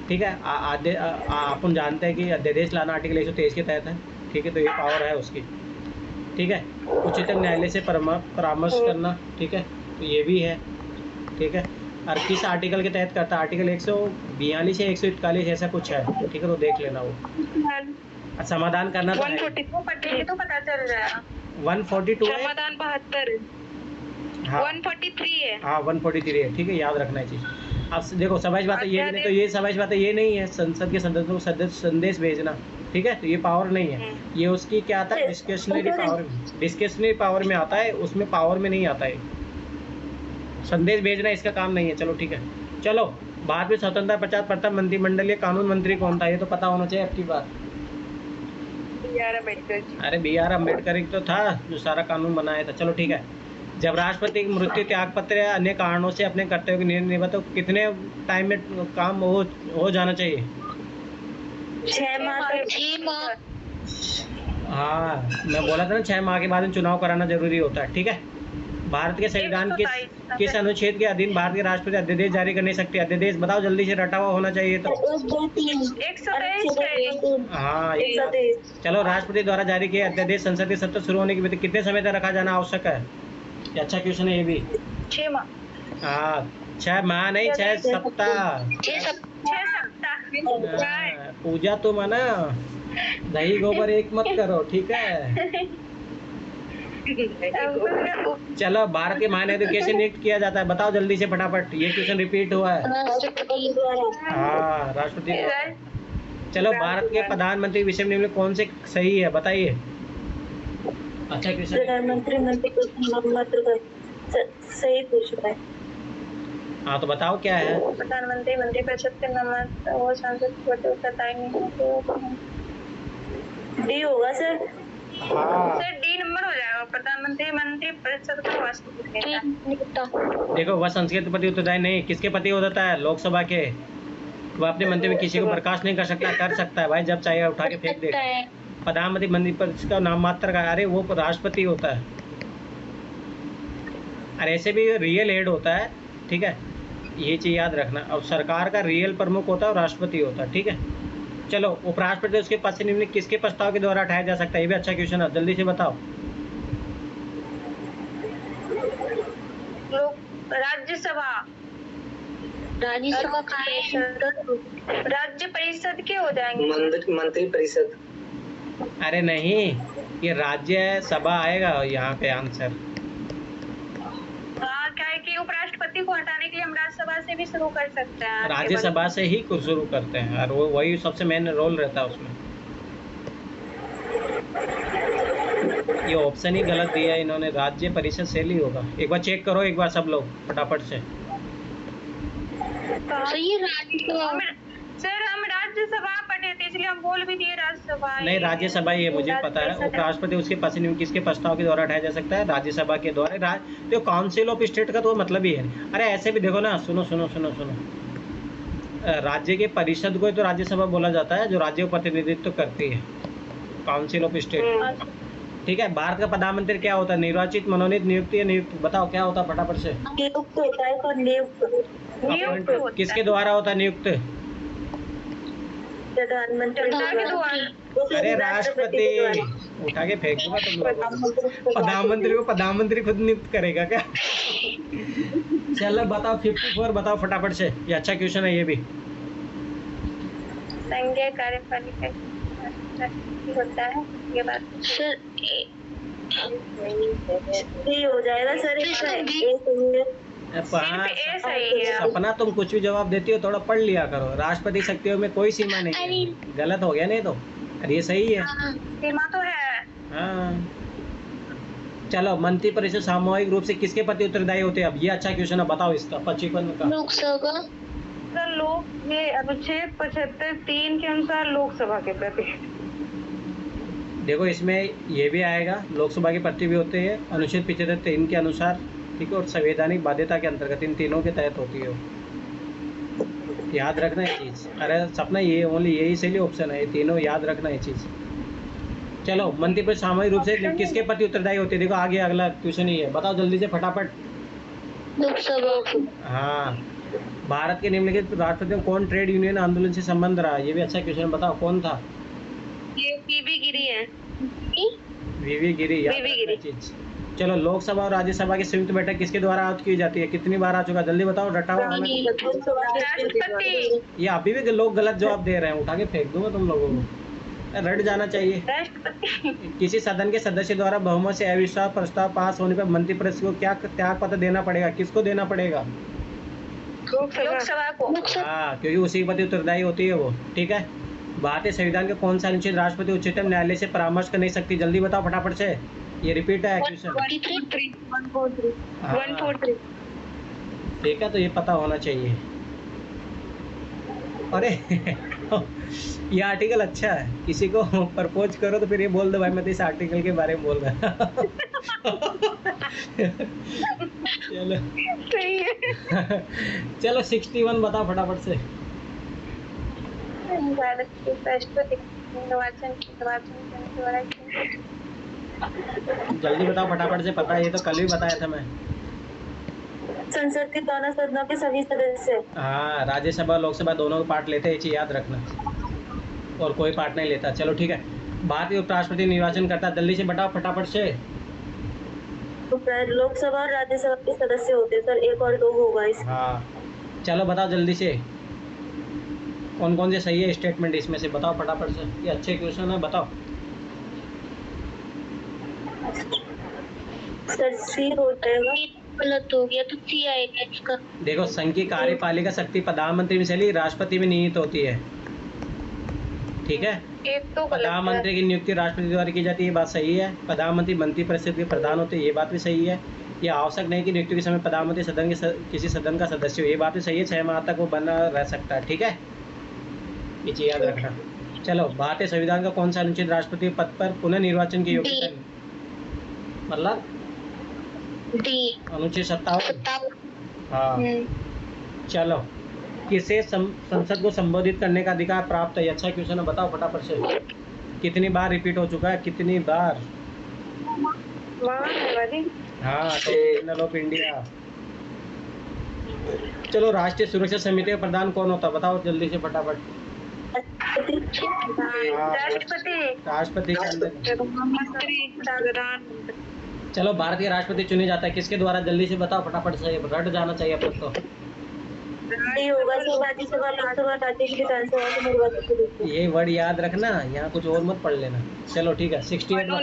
Speaker 1: ठीक है। अपन जानते हैं कि अध्यादेश लाना आर्टिकल 123 के तहत है, ठीक है। तो ये पावर है उसकी, ठीक है। उच्चतम न्यायालय से परामर्श करना, ठीक है, तो ये भी है, ठीक है। और किस आर्टिकल के तहत करता है? आर्टिकल 142 या 141 ऐसा कुछ है, ठीक है, तो देख लेना वो। समाधान करना तो
Speaker 4: 142 तो पता चल जाएगा।
Speaker 1: 142 है,
Speaker 4: समाधान 72।
Speaker 1: हाँ
Speaker 4: 143 है।
Speaker 1: हाँ 143 है, ठीक है, याद रखना है चीज़। अब देखो समझ बात है ये नहीं, तो ये समझ बात है ये नहीं है संसद के सदस्यों को संदेश भेजना, ठीक है, तो ये पावर नहीं है। ये उसकी क्या आता है? डिस्क्रिशनरी पावर, डिस्क्रिशनरी पावर में आता है, उसमें पावर में नहीं आता है। संदेश भेजना इसका काम नहीं है। चलो ठीक है, चलो। भारत में स्वतंत्रता पश्चात प्रथम मंत्रिमंडलीय कानून मंत्री कौन था? ये तो पता होना चाहिए आपकी बात।
Speaker 4: BR अम्बेडकर जी।
Speaker 1: अरे BR अम्बेडकर ही तो था जो सारा कानून बनाया था। चलो ठीक है, जब राष्ट्रपति की मृत्यु, त्याग पत्र या अन्य कारणों से अपने कर्तव्य को नहीं निभा तो कितने टाइम में काम हो जाना चाहिए?
Speaker 4: 6 माह तक।
Speaker 5: 6 माह।
Speaker 1: हाँ, मैं बोला था ना 6 माह के बाद में चुनाव कराना जरूरी होता है। ठीक है। भारत के संविधान किस अनुच्छेद के अधीन भारत के राष्ट्रपति अध्यादेश जारी कर नहीं सकते? अध्यादेश बताओ जल्दी से, रटा हुआ होना चाहिए तो।
Speaker 4: 123।
Speaker 1: हाँ,
Speaker 4: 123।
Speaker 1: चलो, राष्ट्रपति द्वारा जारी किए अध्यादेश संसद के सत्र शुरू होने के कितने समय तक रखा जाना आवश्यक है? ये अच्छा क्वेश्चन है ये भी।
Speaker 4: 6 माह।
Speaker 1: हाँ, 6 माह नहीं, 6 सप्ताह।
Speaker 5: 6 सप्ताह।
Speaker 1: हाँ, पूजा तुम है ना, दही गोबर एक मत करो, ठीक है। चलो, भारत के महानायक कैसे नियुक्त किया जाता है? बताओ जल्दी से फटाफट, ये क्वेश्चन रिपीट हुआ है।
Speaker 5: राष्ट्रपति द्वारा।
Speaker 1: हाँ, राष्ट्रपति। चलो, भारत के प्रधानमंत्री विषय में निम्न में कौन से सही है बताइए? अच्छा क्वेश्चन।
Speaker 4: प्रधानमंत्री मंत्री सही पूछ रहा है।
Speaker 1: हाँ, तो बताओ क्या है?
Speaker 4: प्रधानमंत्री मंत्रिपरिषद के नंबर वो सांसद को बताए नहीं। डी होगा सर।
Speaker 1: हाँ,
Speaker 4: सर डी नंबर हो जाएगा। प्रधानमंत्री मंत्रिपरिषद का वास्तविक।
Speaker 1: देखो, वह संसद के प्रति उत्तरदायी नहीं, किसके प्रति होता है? लोकसभा के। वह अपने मंत्री में किसी को बर्खास्त नहीं कर सकता, कर सकता है भाई, जब चाहिए उठा के फेंक देगा। प्रधानमंत्री मंत्रिपरिषद का नाम मात्र का, अरे वो राष्ट्रपति होता है। अरे ऐसे भी रियल हेड होता है, ठीक है, ये चीज याद रखना। और सरकार का रियल प्रमुख होता है और राष्ट्रपति होता है, ठीक है। चलो, उपराष्ट्रपति उसके पद से निम्न किसके प्रस्ताव के द्वारा हटाया जा सकता है? ये भी अच्छा क्वेश्चन है, जल्दी से बताओ।
Speaker 4: राज्यसभा।
Speaker 5: राज्यसभा का है।
Speaker 4: राज्य परिषद के हो जाएंगे।
Speaker 3: मंत्री परिषद।
Speaker 1: अरे नहीं, ये राज्य सभा आएगा यहाँ पे आंसर।
Speaker 4: हाँ, क्या है कि उपराष्ट्रपति को हटाने के लिए हम राज्यसभा से भी शुरू कर सकते हैं।
Speaker 1: राज्यसभा से ही कुछ शुरू करते हैं और वो वही सबसे मेन रोल रहता है उसमें। ये ऑप्शन ही गलत दिया है इन्होंने, राज्य परिषद से ही होगा। एक बार चेक करो, एक बार सब लोग फटाफट से।
Speaker 5: सही है, राज्यसभा।
Speaker 4: सर हम राज्यसभा पढ़े थे इसलिए हम बोल भी दिए राज्यसभा।
Speaker 1: नहीं, राज्यसभा ये मुझे पता है। उपराष्ट्रपति उसके पद से निम्न किसके प्रस्ताव के द्वारा हटाया जा सकता है? राज्यसभा के द्वारा। तो काउंसिल ऑफ स्टेट का तो मतलब ही है। अरे ऐसे भी देखो ना, सुनो सुनो सुनो सुनो, राज्य के परिषद को तो राज्यसभा बोला जाता है, जो राज्य का प्रतिनिधित्व करती है, काउंसिल ऑफ स्टेट। ठीक है। भारत का प्रधानमंत्री क्या होता है? निर्वाचित, मनोनीत, नियुक्त या नियुक्त? बताओ क्या होता है फटाफट से।
Speaker 4: नियुक्त होता है और नियुक्त
Speaker 1: किसके द्वारा होता है नियुक्त?
Speaker 4: प्रधानमंत्री के द्वारा।
Speaker 1: अरे राष्ट्रपति, उठा के फेंक दूंगा तुम लोगों को। प्रधानमंत्री को प्रधानमंत्री खुद नियुक्त करेगा क्या? चलो बताओ, 54 बताओ फटाफट से, ये अच्छा क्वेश्चन है ये भी।
Speaker 4: संघीय कार्यपालिका होता है ये बात।
Speaker 5: सर
Speaker 4: ये हो जाएगा सर।
Speaker 1: सपना, तुम कुछ भी जवाब देती हो थोड़ा पढ़ लिया करो। राष्ट्रपति शक्तियों में कोई सीमा नहीं है। गलत हो गया नहीं तो? अरे ये सही है।
Speaker 4: सीमा तो है।
Speaker 1: हाँ, चलो, मंत्रिपरिषद सामूहिक रूप से किसके प्रति उत्तरदायी होते हैं? अब ये अच्छा क्वेश्चन है, बताओ इसका। 55 का
Speaker 5: लोकसभा।
Speaker 4: सर लोग ये अनुच्छेद 75(3) के अनुसार लोकसभा के प्रति।
Speaker 1: देखो, इसमें ये भी आएगा, लोकसभा के प्रति भी होते हैं अनुच्छेद 75(3) के अनुसार, ठीक है, और संवैधानिक बाध्यता के अंतर्गत इन तीनों के तहत होती है। याद रखना ये चीज़। अरे सपना, ये ओनली यही सही ऑप्शन है, ये तीनों याद रखना ये चीज़। चलो, मंत्रिपरिषद सामूहिक रूप से किसके प्रति उत्तरदायी होती है? देखो आगे अगला क्वेश्चन ही है, बताओ जल्दी से फटाफट।
Speaker 5: लोकसभा।
Speaker 1: हाँ, भारत के निम्नलिखित राष्ट्रपति में कौन ट्रेड यूनियन आंदोलन से संबंध रहा? ये भी अच्छा क्वेश्चन, बताओ कौन था?
Speaker 4: ये वीवी गिरी है।
Speaker 1: वीवी गिरी, याद रखना चीज। चलो, लोकसभा और राज्यसभा की संयुक्त बैठक किसके द्वारा आयोजित की जाती है? कितनी बार आ चुका, जल्दी बताओ, रटा हुआ हमें। ये अभी भी लोग गलत जवाब दे रहे हैं, उठा के फेंक दूंगा तुम लोगों को, रट जाना चाहिए। किसी सदन के सदस्य द्वारा बहुमत से अविश्वास प्रस्ताव पास होने पर मंत्रिपरिषद को क्या त्याग पत्र देना पड़ेगा? किसको देना पड़ेगा?
Speaker 4: लोकसभा को।
Speaker 1: हाँ, क्योंकि उसी के प्रति उत्तरदायी होती है वो, ठीक है। भारतीय संविधान के कौन सा अनुच्छेद राष्ट्रपति उच्चतम न्यायालय से परामर्श कर नहीं सकती? जल्दी बताओ फटाफट से, ये रिपीट है क्वेश्चन।
Speaker 4: 143।
Speaker 1: ठीक है, तो ये पता होना चाहिए। अरे ये आर्टिकल अच्छा है, किसी को प्रपोज करो तो फिर ये बोल दो भाई मैं तो इस आर्टिकल के बारे में बोल रहा चलो
Speaker 4: सही है।
Speaker 1: चलो 61 बताओ फटाफट से।
Speaker 4: भारत के राष्ट्रपति निर्वाचन के द्वारा
Speaker 1: जल्दी बताओ फटाफट से, पता है ये तो कल भी बताया था मैं।
Speaker 4: संसद के दोनों सदनों के सभी सदस्य।
Speaker 1: हाँ, राज्यसभा लोकसभा दोनों का पार्ट लेते हैं, ये चीज़ याद रखना, और कोई पार्ट नहीं लेता। चलो ठीक है। भारतीय उपराष्ट्रपति निर्वाचन करता है, जल्दी से बताओ फटाफट से।
Speaker 4: लोकसभा और राज्यसभा के सदस्य होते हैं सर, 1 और 2 होगा इस।
Speaker 1: हाँ चलो बताओ जल्दी से, कौन कौन से सही है स्टेटमेंट इसमें से, बताओ फटाफट से, ये अच्छे क्वेश्चन है, बताओ।
Speaker 4: सर सी हो जाएगा।
Speaker 5: गलत हो गया तो सी आएगा इसका।
Speaker 1: देखो, संघ की कार्यपालिका शक्ति प्रधानमंत्री में चली, राष्ट्रपति में निहित होती है, ठीक है।
Speaker 4: एक तो गलत है।
Speaker 1: प्रधानमंत्री की नियुक्ति राष्ट्रपति द्वारा की जाती है, ये बात सही है। प्रधानमंत्री मंत्रिपरिषद के प्रधान होते हैं, ये बात भी सही है। ये आवश्यक नहीं कि नियुक्ति के समय प्रधानमंत्री सदन के किसी सदन का सदस्य हो, ये बात भी सही है। 6 माह तक वो बना रह सकता है, ठीक है, ये चीज याद रखना। चलो, भारतीय संविधान का कौन सा अनुच्छेद राष्ट्रपति पद पर पुनः निर्वाचन की योग्यता, मतलब
Speaker 5: डी
Speaker 1: अनुच्छेद 57। हाँ
Speaker 5: हम्म।
Speaker 1: चलो, किसे संसद को संबोधित करने का अधिकार प्राप्त है, अच्छा क्वेश्चन है, बताओ फटाफट से। कितनी बार रिपीट हो चुका है, कितनी बार? हाँ, तो ऑफ इंडिया। चलो, राष्ट्रीय सुरक्षा समिति का प्रधान कौन होता है, बताओ जल्दी से फटाफट। राष्ट्रपति के अंदर। चलो, भारतीय राष्ट्रपति चुने जाता है किसके द्वारा, जल्दी से बताओ फटाफट से, रट जाना चाहिए अब तक तो। ये वर्ड याद रखना, यहाँ कुछ और मत पढ़ लेना। चलो ठीक है, 68 बताओ।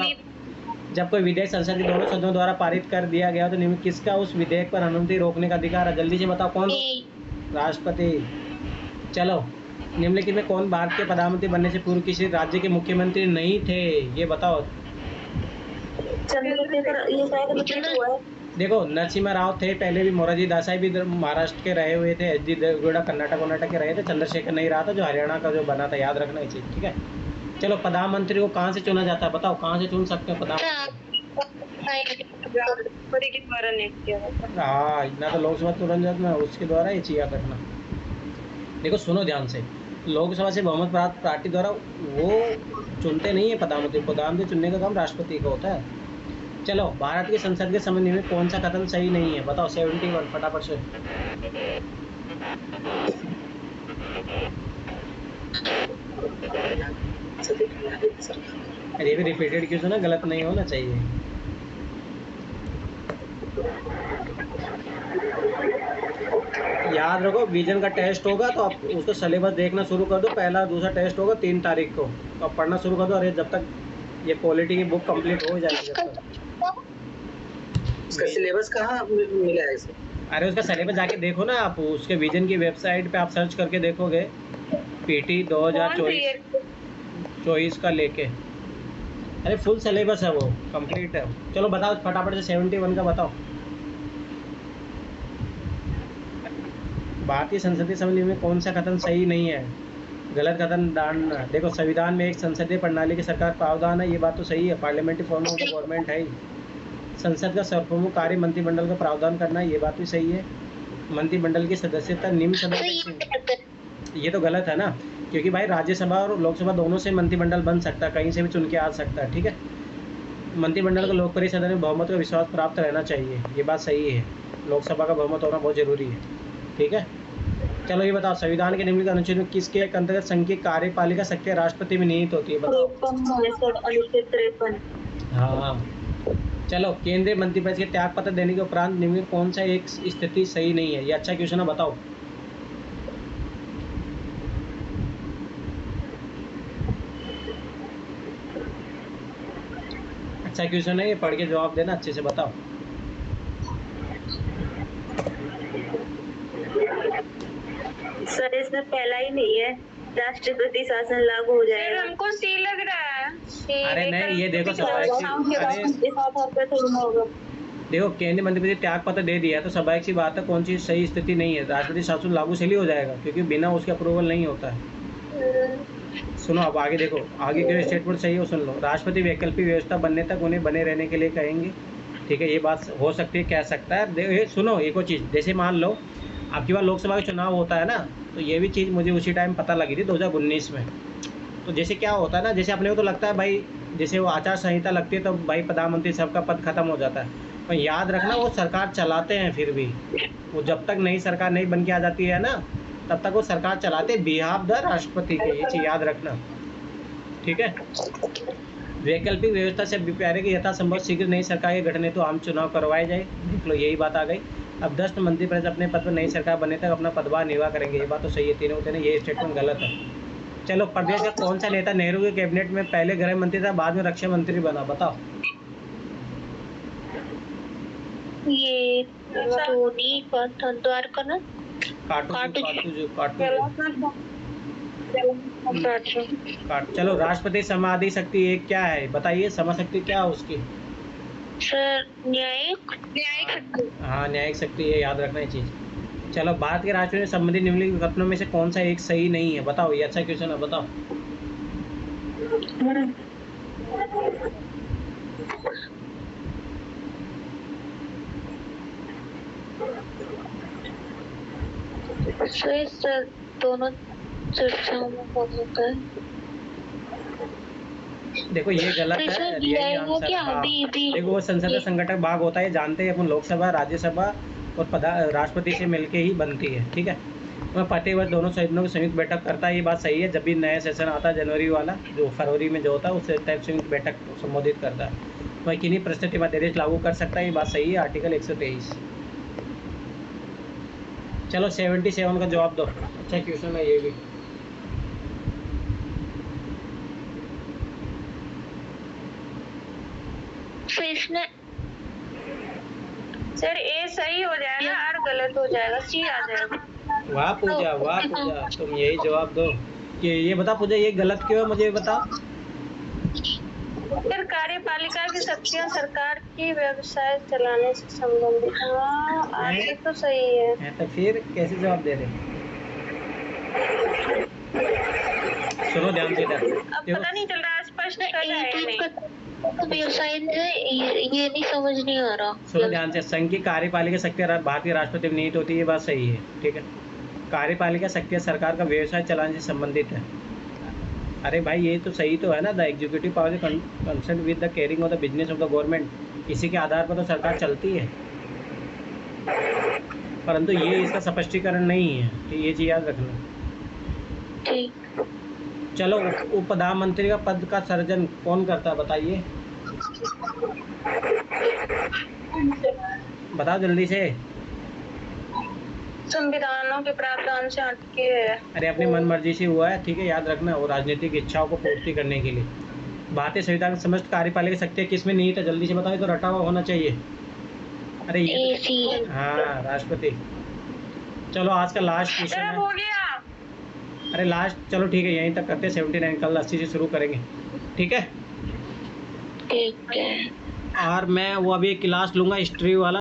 Speaker 1: जब कोई विधेयक संसद के दोनों सदनों द्वारा पारित कर दिया गया तो निम्नलिखित किसका उस विधेयक पर अनुमति रोकने का अधिकार है, जल्दी से बताओ कौन? राष्ट्रपति। चलो, निम्नलिखित में कौन भारत के प्रधानमंत्री बनने से पूर्व किसी राज्य के मुख्यमंत्री नहीं थे, ये बताओ। देखो, नरसिम्हा राव थे पहले भी, मोरारजी देसाई भी महाराष्ट्र के रहे हुए थे, एच.डी. देवेगौड़ा कर्नाटक के रहे थे, चंद्रशेखर नहीं रहा था जो हरियाणा का जो बना था, याद रखना ये चीज़, ठीक है। चलो, प्रधानमंत्री को कहाँ से चुना जाता है, बताओ कहाँ से चुन सकते हैं प्रधानमंत्री? हाँ, ना तो लोकसभा चुना जाता है, उसके द्वारा ये चीज़ याद रखना। देखो सुनो ध्यान से, लोकसभा से बहुमत प्राप्त पार्टी द्वारा वो चुनते नहीं है प्रधानमंत्री चुनने का काम राष्ट्रपति का होता है। चलो, भारत की संसद के संबंध में कौन सा कथन सही नहीं है, बताओ 71 फटाफट से। अरे ये भी रिपीटेड क्वेश्चन है, गलत नहीं होना चाहिए। याद रखो, विजन का टेस्ट होगा तो आप उसको सिलेबस देखना शुरू कर दो, पहला दूसरा टेस्ट होगा 3 तारीख को, तो आप पढ़ना शुरू कर दो। अरे जब तक ये पॉलिटी की बुक कंप्लीट हो जाएगी, जब तक।
Speaker 3: उसका सिलेबस कहाँ मिला है इसे?
Speaker 1: अरे उसका सिलेबस जाके देखो ना आप, उसके विजन की वेबसाइट पे आप सर्च करके देखोगे, पीटी 2024 का लेके, अरे फुल सिलेबस है वो, कंप्लीट है। चलो बताओ फटाफट से 71 का बताओ। भारतीय संसदीय समिति में कौन सा कथन सही नहीं है, गलत कथन डालना। देखो, संविधान में एक संसदीय प्रणाली की सरकार प्रावधान है, ये बात तो सही है, parliamentary form of the government है। संसद का सर्वप्रमुख कार्य मंत्रिमंडल का प्रावधान करना, ये बात भी सही है। मंत्रिमंडल की सदस्यता निम्न सदस्य, ये तो गलत है ना, क्योंकि भाई राज्यसभा और लोकसभा दोनों से मंत्रिमंडल बन सकता है, कहीं से भी चुन के आ सकता है, ठीक है। मंत्रिमंडल को लोकप्रिय सदन में बहुमत का विश्वास प्राप्त रहना चाहिए, ये बात सही है, लोकसभा का बहुमत होना बहुत जरूरी है, ठीक है। चलो ये बताओ, संविधान के निम्नलिखित अनुच्छेद में किसके अंतर्गत संघ की कार्यपालिका शक्ति राष्ट्रपति में निहित होती है, बताओ। हाँ चलो, केंद्रीय मंत्रिपरिषद के त्याग पत्र देने के उपरांत निम्नलिखित कौन सा एक स्थिति सही नहीं है, ये अच्छा क्वेश्चन है, बताओ। अच्छा क्वेश्चन है ये, पढ़ के जवाब देना अच्छे से, बताओ।
Speaker 4: सर इसमें पहला ही नहीं है, राष्ट्रपति शासन लागू हो जाएगा। हमको सी लग रहा है।
Speaker 1: अरे नहीं, ये देखो स्वाभाविक सी, देखो केंद्रीय मंत्रिपरिषद त्याग पत्र दे दिया तो स्वाभाविक सी बात है, कौन सी सही स्थिति नहीं है, राष्ट्रपति शासन लागू इसलिए हो जाएगा क्योंकि बिना उसके अप्रूवल नहीं होता है। सुनो अब आगे देखो, आगे के स्टेटमेंट सही हो सुन लो। राष्ट्रपति वैकल्पिक व्यवस्था बनने तक उन्हें बने रहने के लिए कहेंगे, ठीक है, ये बात हो सकती है, कह सकता है। सुनो एक और चीज़, जैसे मान लो आपकी बार लोकसभा का चुनाव होता है ना, तो ये भी चीज़ मुझे उसी टाइम पता लगी थी 2019 में। तो जैसे क्या होता है ना, जैसे अपने को तो लगता है भाई, जैसे वो आचार संहिता लगती है तो भाई प्रधानमंत्री सबका पद खत्म हो जाता है, पर याद रखना वो सरकार चलाते हैं फिर भी। वो जब तक नई सरकार नहीं बन के आ जाती है ना, तब तक वो सरकार चलाते बिहाफ द राष्ट्रपति के, ये चीज़ याद रखना, ठीक है। वैकल्पिक व्यवस्था से अभिप्राय कि यथासंभव शीघ्र नई सरकार के गठन हेतु आम चुनाव करवाए जाए। देख लो यही बात आ गई। अब 10 मंत्रिपरिषद अपने पद पर नई सरकार बनने तक अपना पदभार निर्वाह करेंगे, ये बात तो सही है। तीनों ने ये स्टेटमेंट गलत है। चलो, प्रदेश का कौन सा नेता नेहरू के कैबिनेट में पहले गृह मंत्री था, बाद में रक्षा मंत्री बना, बताओ।
Speaker 5: ये धोनी का था, द्वारका ना,
Speaker 1: चलो, राष्ट्रपति समाधि शक्ति एक क्या है बताइए, समा शक्ति क्या है उसकी?
Speaker 5: सर न्यायिक शक्ति।
Speaker 1: हाँ, न्यायिक शक्ति है, याद रखना ये चीज़। चलो, भारत के राष्ट्रपति से संबंधित निम्नलिखित कथनों में से कौन सा एक सही नहीं है, बताओ। ये अच्छा क्वेश्चन है, बताओ।
Speaker 5: सर दोनों चर्चाओं में हो सकता है।
Speaker 1: देखो ये गलत है, यही आंसर। हाँ, देखो वो संसद का संगठक भाग होता है, जानते हैं अपन, लोकसभा, राज्यसभा और राष्ट्रपति से मिलके ही बनती है, ठीक है। वह प्रत्येक वर्ष दोनों सदनों की संयुक्त बैठक करता है, ये बात सही है। जब भी नया सेशन आता है जनवरी वाला, जो फरवरी में जो होता है, उस टाइप संयुक्त बैठक संबोधित करता है। वह किन्हीं परिस्थिति में अध्यादेश लागू कर सकता है, ये बात सही है, आर्टिकल 123। चलो 77 का जवाब दो, अच्छा क्वेश्चन है ये भी।
Speaker 4: सर ए सही हो जाएगा और गलत हो जाएगा, सी आ जाएगा।
Speaker 1: वाह पूजा, वाह पूजा, तुम यही जवाब दो कि ये बता पूजा, ये गलत क्यों है, मुझे बता।
Speaker 4: फिर कार्यपालिका की शक्तियां सरकार की व्यवसाय चलाने से संबंधित। हाँ, आगे तो सही है।
Speaker 1: तो फिर कैसे जवाब दे रहे? सुनो ध्यान से।
Speaker 4: अब पता नहीं चल रहा, स्पष्ट कर रहा है नहीं।
Speaker 5: व्यवसाय ये नहीं समझ नहीं आ रहा।
Speaker 1: सुनो ध्यान से, संघ की कार्यपालिका शक्तियां भारतीय राष्ट्रपति में निहित होती है, ये बात सही है, ठीक है। कार्यपालिका शक्तियां सरकार का व्यवसाय चलाने से संबंधित है। अरे भाई ये तो सही तो है ना, the executive power concern with the caring of the business of the government, इसी के आधार पर तो सरकार चलती है। परंतु ये इसका स्पष्टीकरण नहीं है, तो ये चीज़ याद रखना।
Speaker 5: ठीक।
Speaker 1: चलो, उप प्रधानमंत्री का पद का सृजन कौन करता है बताइए, बताओ जल्दी से।
Speaker 4: संविधानों के प्रावधान से हटके है।
Speaker 1: अरे अपनी मन मर्जी से हुआ है, ठीक है, याद रखना। वो राजनीतिक इच्छाओं को पूर्ति करने के लिए। भारतीय संविधान की समस्त कार्यपालिका शक्तियां किसमें निहित है, जल्दी से बताओ, तो रटा हुआ होना चाहिए। अरे ये हाँ, राष्ट्रपति। चलो आज का लास्ट क्वेश्चन है।
Speaker 4: हो गया।
Speaker 1: अरे लास्ट, चलो ठीक है, यहीं तक करते हैं। 79, कल 80 से शुरू करेंगे, ठीक है।
Speaker 5: ठीक है।
Speaker 1: और मैं वो अभी एक क्लास लूँगा हिस्ट्री वाला।